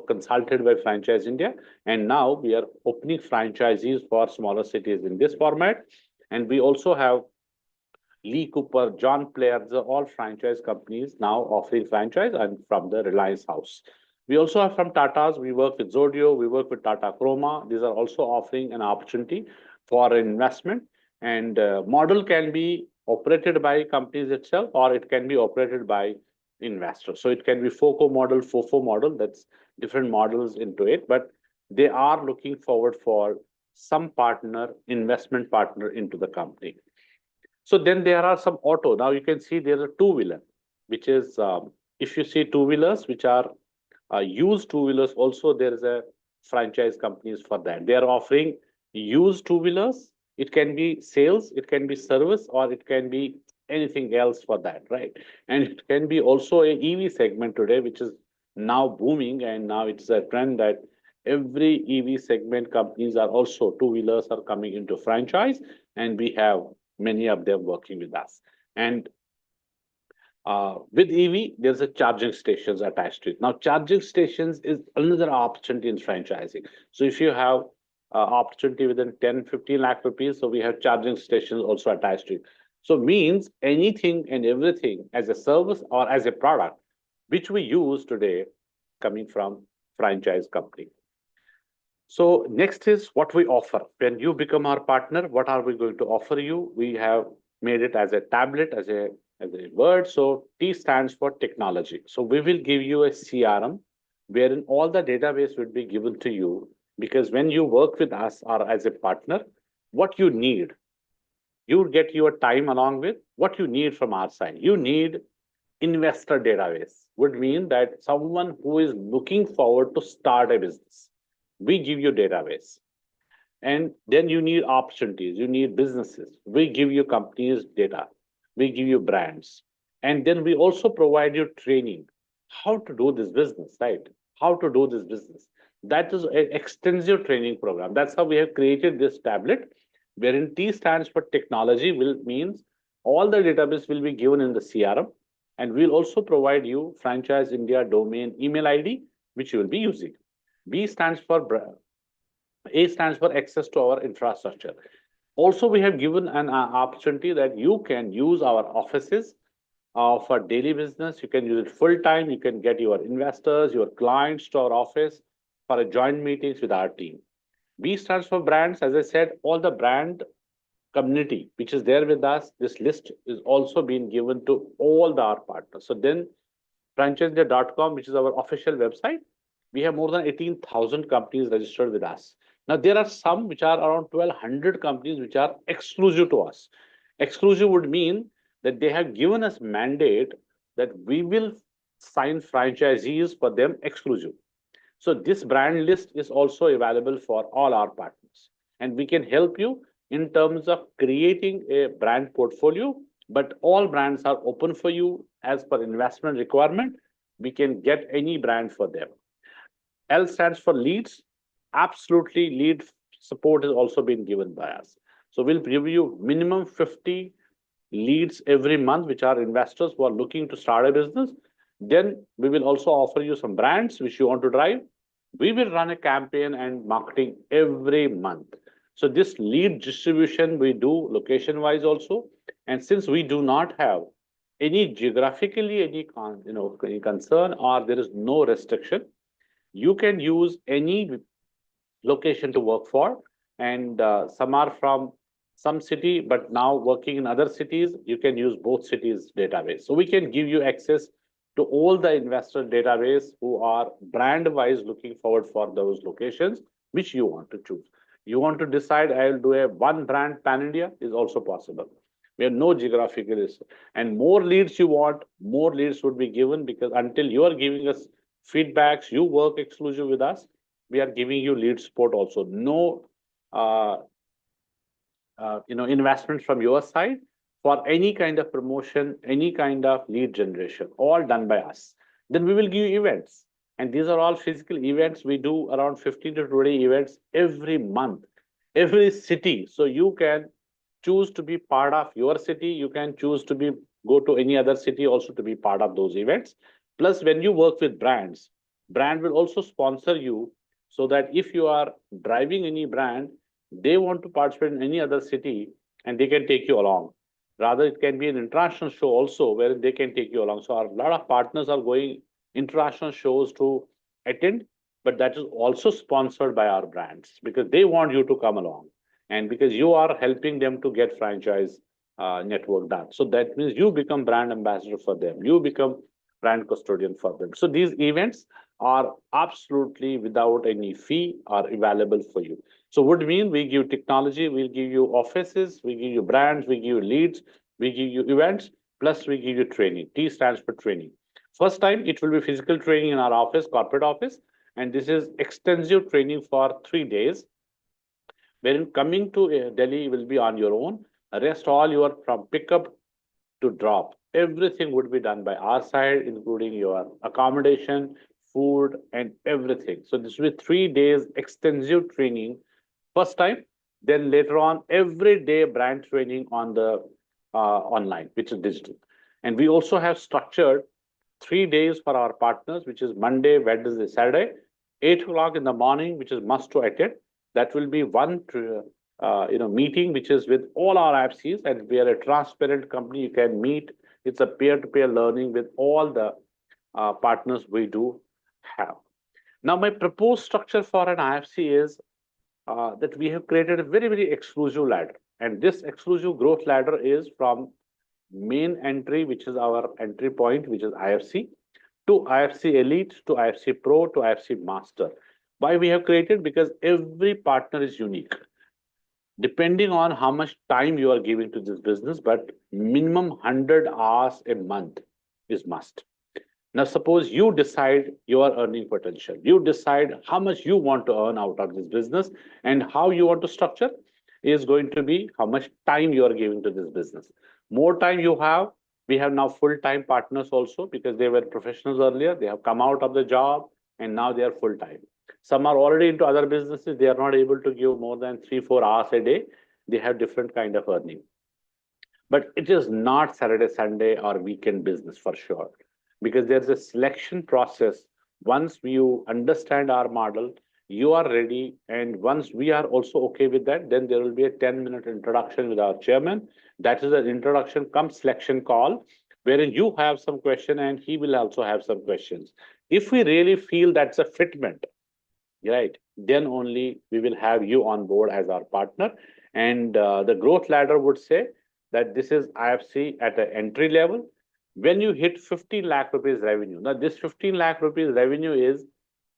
consulted by Franchise India. And now we are opening franchisees for smaller cities in this format. And we also have Lee Cooper, John Player, all franchise companies now offering franchise, and from the Reliance house. We also have from Tata's, we work with Zodio, we work with Tata Chroma. These are also offering an opportunity for investment. And model can be operated by companies itself, or it can be operated by investors. So it can be FOCO model, FOFO model, that's different models into it, but they are looking forward for some partner, investment partner into the company. So then there are some auto. Now you can see there's a two-wheeler, which is, if you see two-wheelers, which are used two-wheelers, also there is a franchise companies for that. They are offering used two-wheelers. It can be sales, it can be service, or it can be anything else for that, right? And it can be also a EV segment today, which is now booming, and now it's a trend that every EV segment companies are also two-wheelers are coming into franchise, and we have many of them working with us. And with EV, there's a charging stations attached to it. Now, charging stations is another opportunity in franchising. So if you have opportunity within 10, 15 lakh rupees, so we have charging stations also attached to it. So means anything and everything as a service or as a product, which we use today coming from franchise company. So next is what we offer. When you become our partner, what are we going to offer you? We have made it as a tablet, as a word. So T stands for technology. So we will give you a CRM wherein all the database will be given to you, because when you work with us or as a partner, what you need, you get your time along with what you need from our side. You need investor database, would mean that someone who is looking forward to start a business. We give you database. And then you need opportunities, you need businesses. We give you companies data, we give you brands. And then we also provide you training, how to do this business, right? How to do this business. That is an extensive training program. That's how we have created this tablet, wherein T stands for technology, will means all the database will be given in the CRM. And we'll also provide you Franchise India domain email ID, which you will be using. B stands for A stands for access to our infrastructure. Also, we have given an opportunity that you can use our offices for daily business. You can use it full time. You can get your investors, your clients to our office for a joint meetings with our team. B stands for brands. As I said, all the brand community which is there with us, this list is also being given to all our partners. So then franchiseindia.com, which is our official website, we have more than 18,000 companies registered with us. Now, there are some which are around 1,200 companies which are exclusive to us. Exclusive would mean that they have given us mandate that we will sign franchisees for them exclusive. So this brand list is also available for all our partners. And we can help you in terms of creating a brand portfolio, but all brands are open for you as per investment requirement. We can get any brand for them. L stands for leads. Absolutely, lead support is also being given by us. So we'll give you minimum 50 leads every month, which are investors who are looking to start a business. Then we will also offer you some brands which you want to drive. We will run a campaign and marketing every month. So this lead distribution we do location wise also. And since we do not have any geographically any concern, or there is no restriction, you can use any location to work for. And some are from some city, but now working in other cities, you can use both cities database. So we can give you access to all the investor database who are brand wise looking forward for those locations which you want to choose. You want to decide, I'll do a one brand pan India, is also possible. We have no geographical risk. And more leads you want, more leads would be given, because until you are giving us feedbacks, you work exclusive with us, we are giving you lead support also. No investment from your side for any kind of promotion, any kind of lead generation, all done by us. Then we will give you events. And these are all physical events. We do around 15 to 20 events every month, every city. So you can choose to be part of your city. You can choose to go to any other city also to be part of those events. Plus, when you work with brands, brand will also sponsor you, so that if you are driving any brand, they want to participate in any other city and they can take you along. Rather, it can be an international show also where they can take you along. So a lot of partners are going international shows to attend, but that is also sponsored by our brands, because they want you to come along, and because you are helping them to get franchise network done. So that means you become brand ambassador for them. You become brand custodian for them. So these events are absolutely without any fee are available for you. So would mean we give technology, we'll give you offices, we give you brands, we give you leads, we give you events, plus we give you training. T stands for training. First time it will be physical training in our office, corporate office, and this is extensive training for 3 days. When coming to Delhi will be on your own. Rest all your from pickup to drop. Everything would be done by our side, including your accommodation, food, and everything. So this will be 3 days extensive training first time. Then later on, every day brand training on the online, which is digital. And we also have structured 3 days for our partners, which is Monday, Wednesday, Saturday, 8 o'clock in the morning, which is must to attend. That will be one meeting which is with all our IFCs, and we are a transparent company. You can meet. It's a peer-to-peer learning with all the partners we do have. Now, my proposed structure for an IFC is that we have created a very, very exclusive ladder. And this exclusive growth ladder is from main entry, which is our entry point, which is IFC, to IFC Elite, to IFC Pro, to IFC Master. Why we have created? Because every partner is unique depending on how much time you are giving to this business, but minimum 100 hours a month is must. Now, suppose you decide your earning potential, you decide how much you want to earn out of this business, and how you want to structure is going to be how much time you are giving to this business. More time you have, we have now full-time partners also, because they were professionals earlier, they have come out of the job and now they are full-time. Some are already into other businesses. They are not able to give more than 3-4 hours a day. They have different kind of earning. But it is not Saturday, Sunday, or weekend business for sure, because there's a selection process. Once you understand our model, you are ready. And once we are also okay with that, then there will be a 10-minute introduction with our chairman. That is an introduction come selection call, wherein you have some question and he will also have some questions. If we really feel that's a fitment, right, then only we will have you on board as our partner. And the growth ladder would say that this is IFC at an entry level. When you hit 15 lakh rupees revenue, now this 15 lakh rupees revenue is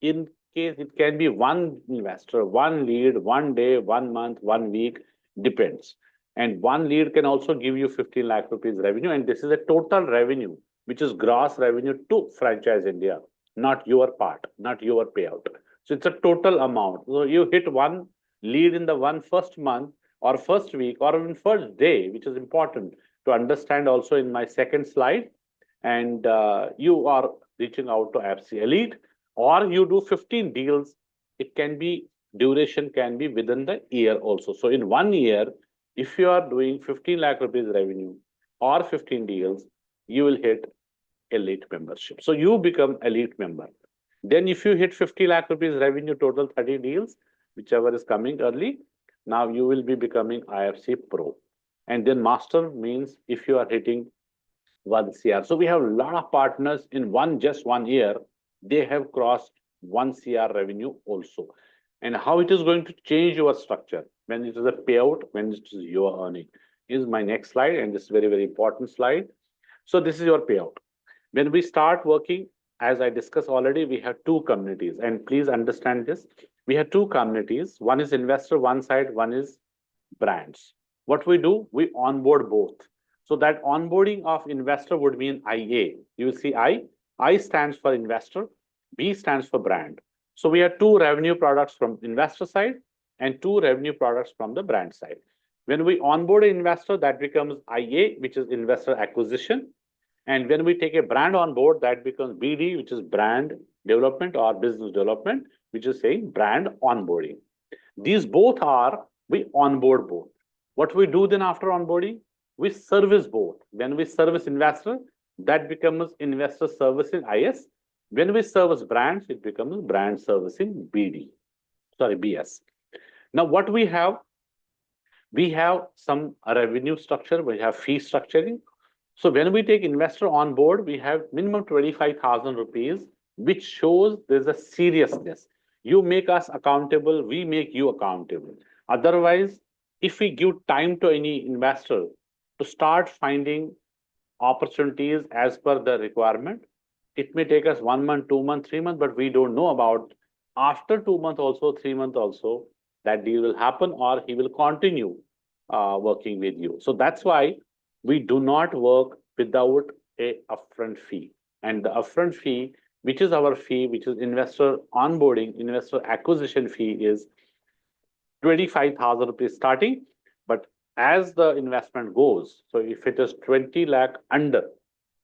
in case it can be one investor, one lead, one day, 1 month, 1 week, depends. And one lead can also give you 15 lakh rupees revenue. And this is a total revenue, which is gross revenue to Franchise India, not your part, not your payout. So it's a total amount. So you hit one lead in the first month or first week or even first day, which is important to understand also in my second slide. And you are reaching out to IFC Elite, or you do 15 deals. It can be, duration can be within the year also. So in 1 year, if you are doing 15 lakh rupees revenue or 15 deals, you will hit Elite membership. So you become Elite member. Then if you hit 50 lakh rupees revenue, total 30 deals, whichever is coming early, now you will be becoming IFC Pro. And then Master means if you are hitting 1 CR. So we have a lot of partners in just 1 year, they have crossed 1 CR revenue also. And how it is going to change your structure when it is a payout, when it is your earning, is my next slide. And this is very, very important slide. So this is your payout. When we start working, as I discussed already, we have two communities. And please understand this. We have two communities. One is investor, one side, one is brands. What we do, we onboard both. So that onboarding of investor would mean IA. You will see I stands for investor, B stands for brand. So we have two revenue products from investor side and two revenue products from the brand side. When we onboard an investor, that becomes IA, which is investor acquisition. And when we take a brand on board, that becomes BD, which is brand development or business development, which is saying brand onboarding. These both are, we onboard both. What we do then after onboarding, we service both. When we service investor, that becomes investor servicing IS. When we service brands, it becomes brand servicing BS. Now what we have some revenue structure, we have fee structuring. So when we take investor on board, we have minimum 25,000 rupees, which shows there's a seriousness. You make us accountable, we make you accountable. Otherwise, if we give time to any investor to start finding opportunities as per the requirement, it may take us 1 month, 2 months, 3 months, but we don't know about after 2 months also, 3 months also, that deal will happen or he will continue working with you. So that's why we do not work without a upfront fee. And the upfront fee, which is our fee, which is investor onboarding, investor acquisition fee, is 25,000 rupees starting. But as the investment goes, so if it is 20 lakh under,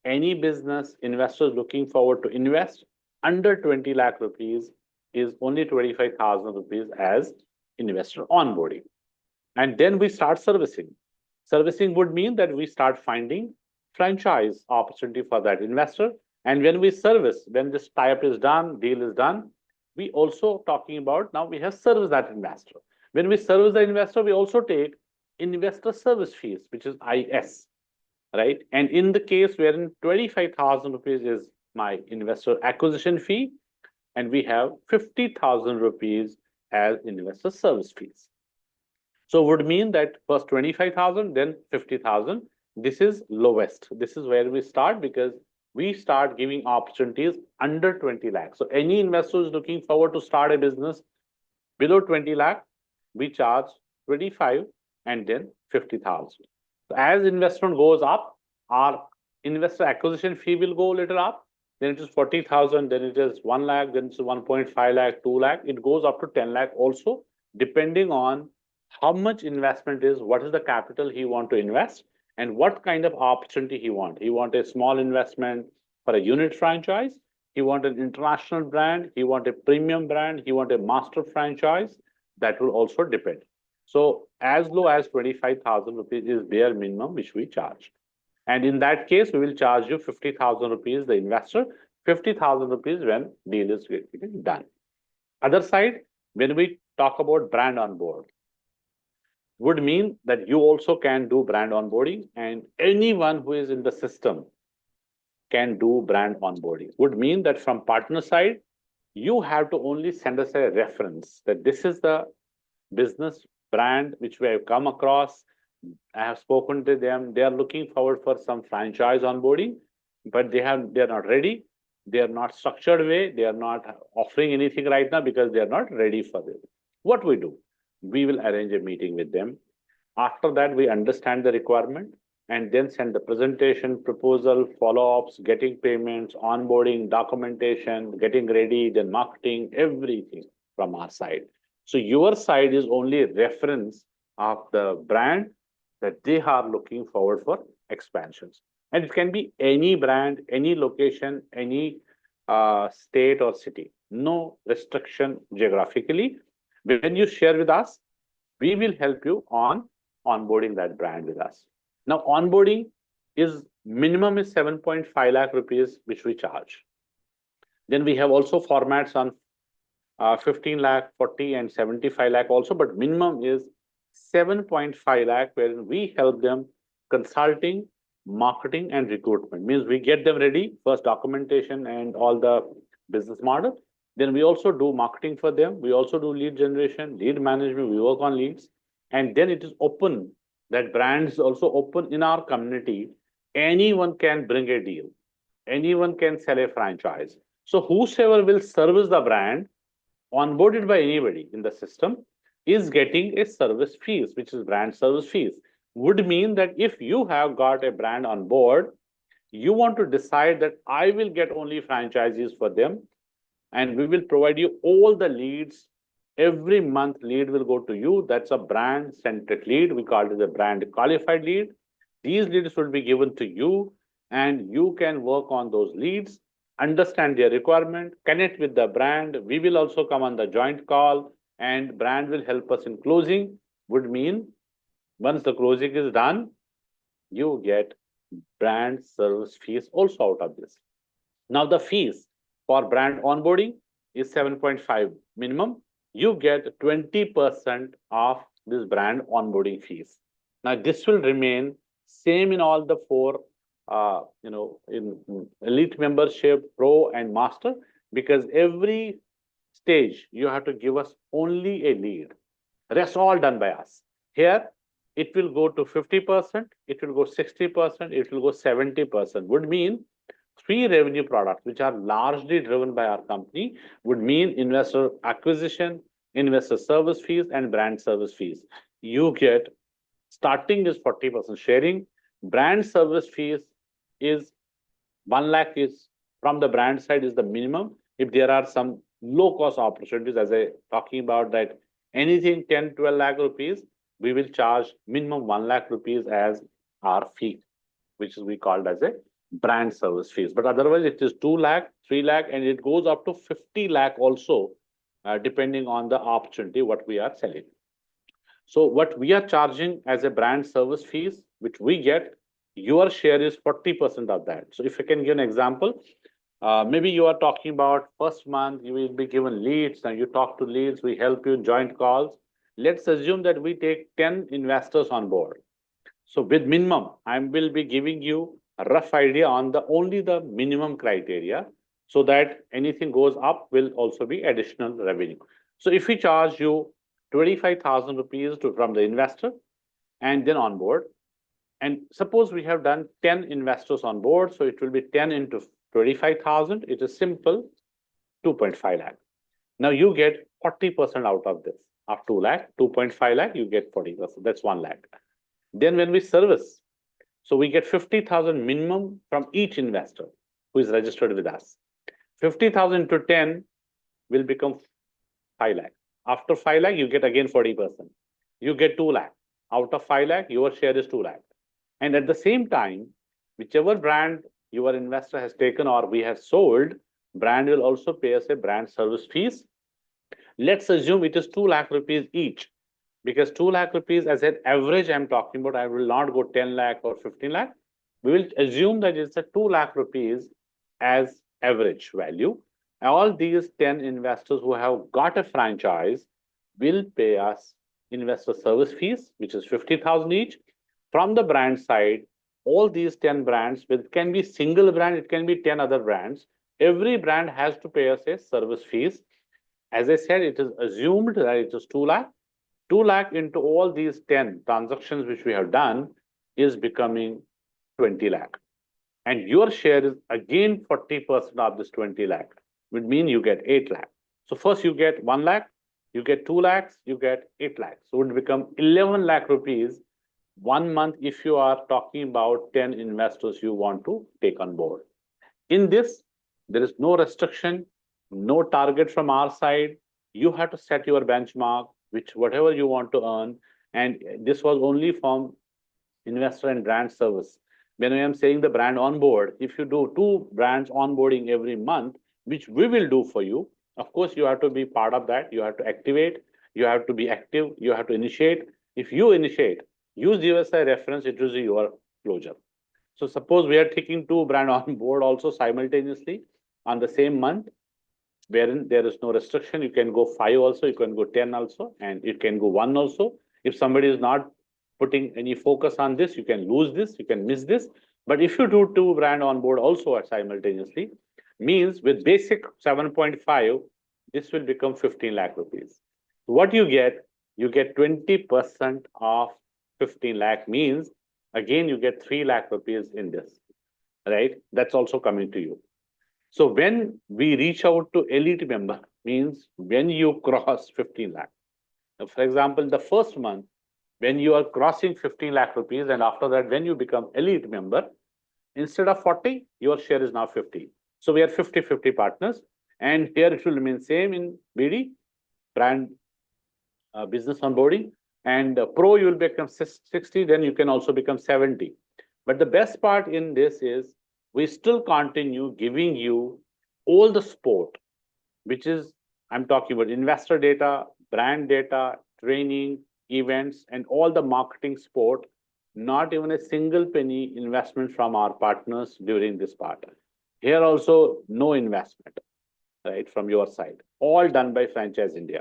any business investors looking forward to invest under 20 lakh rupees is only 25,000 rupees as investor onboarding. And then we start servicing. Servicing would mean that we start finding franchise opportunity for that investor. And when we service, when this tie-up is done, deal is done, we also talking about now we have serviced that investor. When we service the investor, we also take investor service fees, which is IS, right? And in the case wherein 25,000 rupees is my investor acquisition fee, and we have 50,000 rupees as investor service fees. So would mean that first 25,000, then 50,000. This is lowest. This is where we start because we start giving opportunities under 20 lakh. So any investor is looking forward to start a business below 20 lakh, we charge 25 and then 50,000. So as investment goes up, our investor acquisition fee will go a little up. Then it is 40,000, then it is 1 lakh, then it's 1.5 lakh, 2 lakh. It goes up to 10 lakh also, depending on how much investment is, what is the capital he want to invest, and what kind of opportunity he want. He want a small investment for a unit franchise. He want an international brand. He want a premium brand. He want a master franchise. That will also depend. So as low as 25,000 rupees is bare minimum which we charge. And in that case, we will charge you 50,000 rupees, the investor, 50,000 rupees when deal is done. Other side, when we talk about brand on board, would mean that you also can do brand onboarding, and anyone who is in the system can do brand onboarding. Would mean that from partner side, you have to only send us a reference that this is the business brand which we have come across. I have spoken to them. They are looking forward for some franchise onboarding, but they are not ready. They are not structured way. They are not offering anything right now because they are not ready for this. What we do? We will arrange a meeting with them. After that, we understand the requirement and then send the presentation, proposal, follow-ups, getting payments, onboarding, documentation, getting ready, then marketing, everything from our side. So your side is only reference of the brand that they are looking forward for expansions. And it can be any brand, any location, any state or city. No restriction geographically. When you share with us, we will help you on onboarding that brand with us. Now, onboarding is minimum is 7.5 lakh rupees, which we charge. Then we have also formats on 15 lakh, 40 and 75 lakh also, but minimum is 7.5 lakh, wherein we help them consulting, marketing and recruitment. Means we get them ready, first documentation and all the business model. Then we also do marketing for them. We also do lead generation, lead management. We work on leads. And then it is open. That brand is also open in our community. Anyone can bring a deal. Anyone can sell a franchise. So whosoever will service the brand, onboarded by anybody in the system, is getting a service fees, which is brand service fees. Would mean that if you have got a brand on board, you want to decide that I will get only franchises for them, and we will provide you all the leads. Every month lead will go to you. That's a brand centric lead. We call it a brand qualified lead. These leads will be given to you, and you can work on those leads, understand their requirement, connect with the brand. We will also come on the joint call, and brand will help us in closing. Would mean once the closing is done, you get brand service fees also out of this. Now the fees for brand onboarding is 7.5 minimum. You get 20% of this brand onboarding fees. Now this will remain same in all the four, in elite membership, pro and master, because every stage you have to give us only a lead. Rest all done by us. Here it will go to 50%, it will go 60%, it will go 70%. Would mean three revenue products, which are largely driven by our company, would mean investor acquisition, investor service fees, and brand service fees. You get starting is 40% sharing. Brand service fees is 1 lakh is from the brand side is the minimum. If there are some low cost opportunities, as I talking about that anything 10, 12 lakh rupees, we will charge minimum 1 lakh rupees as our fee, which is we called as a brand service fees. But otherwise it is 2 lakh, 3 lakh, and it goes up to 50 lakh also, depending on the opportunity, what we are selling. So what we are charging as a brand service fees, which we get, your share is 40% of that. So if I can give an example, maybe you are talking about first month, you will be given leads, and you talk to leads, we help you joint calls. Let's assume that we take 10 investors on board. So with minimum, I will be giving you a rough idea on the only the minimum criteria, so that anything goes up will also be additional revenue. So if we charge you 25,000 rupees from the investor and then on board, and suppose we have done 10 investors on board, so it will be 10 into 25,000. It is simple, 2.5 lakh. Now you get 40% out of this. Of 2 lakh, 2.5 lakh, you get 40%. That's 1 lakh. Then when we service, so we get 50,000 minimum from each investor who is registered with us. 50,000 to 10 will become 5 lakh. After 5 lakh, you get again 40%. You get 2 lakh. Out of 5 lakh, your share is 2 lakh. And at the same time, whichever brand your investor has taken or we have sold, brand will also pay us a brand service fees. Let's assume it is 2 lakh rupees each, because 2 lakh rupees as an average I'm talking about, I will not go 10 lakh or 15 lakh. We will assume that it's a 2 lakh rupees as average value. All these 10 investors who have got a franchise will pay us investor service fees, which is 50,000 each. From the brand side, all these 10 brands, with can be single brand, it can be 10 other brands. Every brand has to pay us a service fees. As I said, it is assumed that it is 2 lakh. 2 lakh into all these 10 transactions which we have done is becoming 20 lakh. And your share is again 40% of this 20 lakh, which means you get 8 lakh. So first you get 1 lakh, you get 2 lakhs, you get 8 lakhs. So it would become 11 lakh rupees 1 month if you are talking about 10 investors you want to take on board. In this, there is no restriction, no target from our side. You have to set your benchmark, which whatever you want to earn. And this was only from investor and brand service. When I am saying the brand on board, if you do 2 brands onboarding every month, which we will do for you, of course, you have to be part of that. You have to activate, you have to be active, you have to initiate. If you initiate, use USI reference, it is your closure. So suppose we are taking 2 brand on board also simultaneously on the same month, wherein there is no restriction. You can go 5 also, you can go 10 also, and it can go 1 also. If somebody is not putting any focus on this, you can lose this, you can miss this. But if you do 2 brand on board also simultaneously, means with basic 7.5, this will become 15 lakh rupees. What you get 20% of 15 lakh, means again you get 3 lakh rupees in this, right? That's also coming to you. So when we reach out to elite member, means when you cross 15 lakh. Now, for example, the first month, when you are crossing 15 lakh rupees, and after that, when you become elite member, instead of 40, your share is now 50. So we are 50-50 partners. And here it will remain same in BD, brand business onboarding. And pro, you will become 60, then you can also become 70. But the best part in this is we still continue giving you all the support, which is, I'm talking about investor data, brand data, training, events, and all the marketing support. Not even a single penny investment from our partners during this part. Here also, no investment, right, from your side. All done by Franchise India.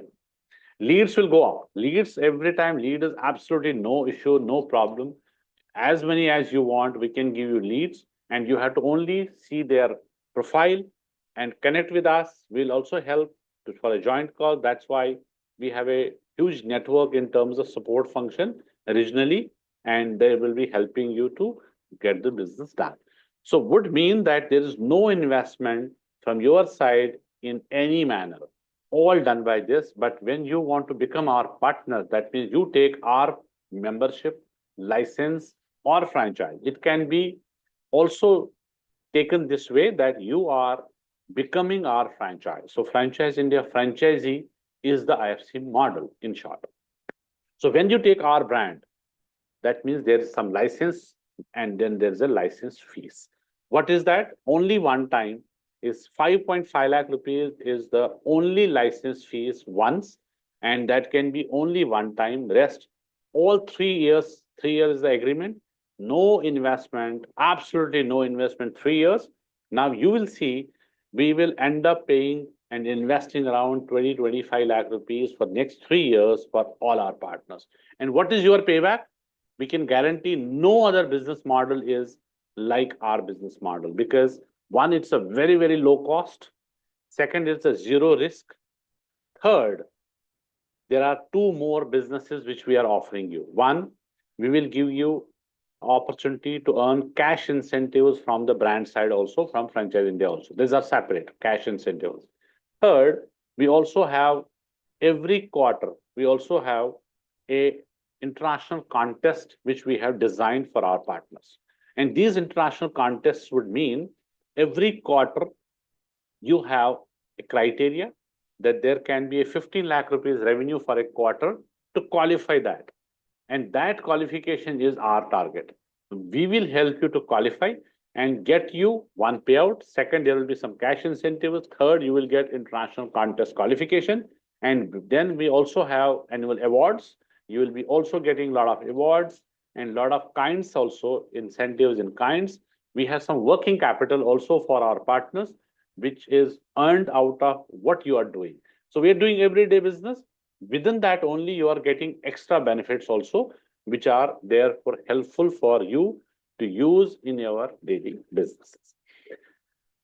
Leads will go up. Leads every time, lead is absolutely no issue, no problem. As many as you want, we can give you leads, and you have to only see their profile and connect with us. We'll also help for a joint call. That's why we have a huge network in terms of support function originally, and they will be helping you to get the business done. So would mean that there is no investment from your side in any manner, all done by this. But when you want to become our partner, that means you take our membership, license, or franchise. It can be also taken this way that you are becoming our franchise. So Franchise India franchisee is the IFC model in short. So when you take our brand, that means there is some license and then there's a license fees. What is that? Only one time is 5.5 lakh rupees is the only license fees once, and that can be only one time. Rest all 3 years, 3 years is the agreement. No investment, absolutely no investment, 3 years. Now you will see we will end up paying and investing around 20-25 lakh rupees for next 3 years for all our partners. And what is your payback? We can guarantee no other business model is like our business model, because one, it's a very, very low cost. Second, it's a zero risk. Third, there are two more businesses which we are offering you. One, we will give you opportunity to earn cash incentives from the brand side, also from Franchise India also. These are separate cash incentives. Third, we also have every quarter, we also have a international contest which we have designed for our partners. And these international contests would mean every quarter you have a criteria that there can be a 15 lakh rupees revenue for a quarter to qualify that. And that qualification is our target. We will help you to qualify and get you one payout. Second, there will be some cash incentives. Third, you will get international contest qualification. And then we also have annual awards. You will be also getting a lot of awards and a lot of kinds also, incentives in kinds. We have some working capital also for our partners, which is earned out of what you are doing. So we are doing everyday business. Within that only you are getting extra benefits also, which are therefore helpful for you to use in your daily businesses.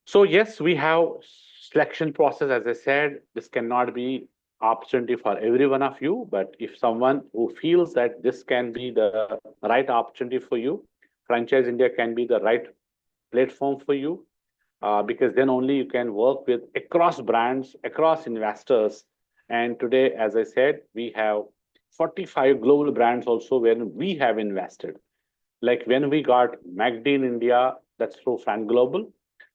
So yes, we have selection process. As I said, this cannot be opportunity for every one of you, but if someone who feels that this can be the right opportunity for you, Franchise India can be the right platform for you, because then only you can work with across brands, across investors. And today, as I said, we have 45 global brands also where we have invested. Like when we got MACD in India, that's through Fan Global.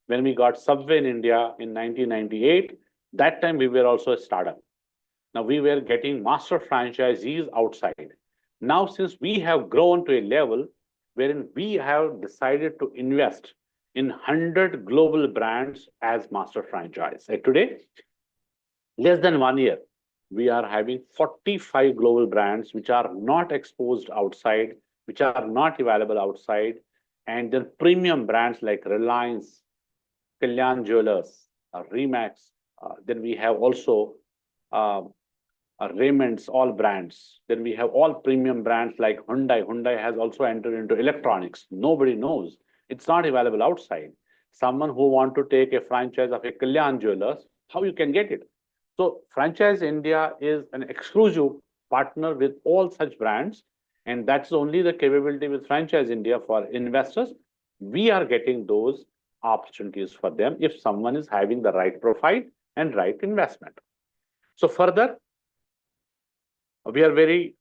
When we got Subway in India in 1998, that time we were also a startup. Now we were getting master franchisees outside. Now, since we have grown to a level wherein we have decided to invest in 100 global brands as master franchise. And today, less than 1 year, we are having 45 global brands which are not exposed outside, which are not available outside, and then premium brands like Reliance, Kalyan Jewelers, Remax. Then we have also Raymond's, all brands. Then we have all premium brands like Hyundai. Hyundai has also entered into electronics. Nobody knows. It's not available outside. Someone who want to take a franchise of a Kalyan Jewelers, how you can get it? So Franchise India is an exclusive partner with all such brands, and that's only the capability with Franchise India for investors. We are getting those opportunities for them if someone is having the right profile and right investment. So further, we are very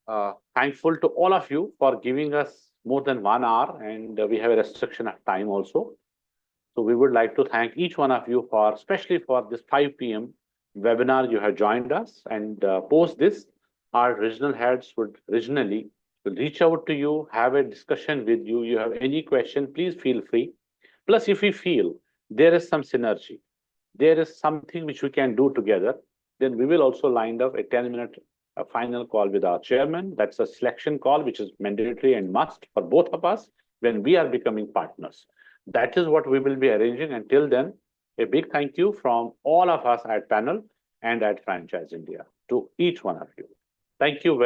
thankful to all of you for giving us more than 1 hour, and we have a restriction of time also. So we would like to thank each one of you for, especially for this 5 p.m. webinar you have joined us. And post this, our regional heads would regionally will reach out to you, have a discussion with you. You have any question, please feel free. Plus, if we feel there is some synergy, there is something which we can do together, then we will also line up a 10-minute final call with our chairman. That's a selection call, which is mandatory and must for both of us when we are becoming partners. That is what we will be arranging. Until then, a big thank you from all of us at panel and at Franchise India to each one of you. Thank you very much.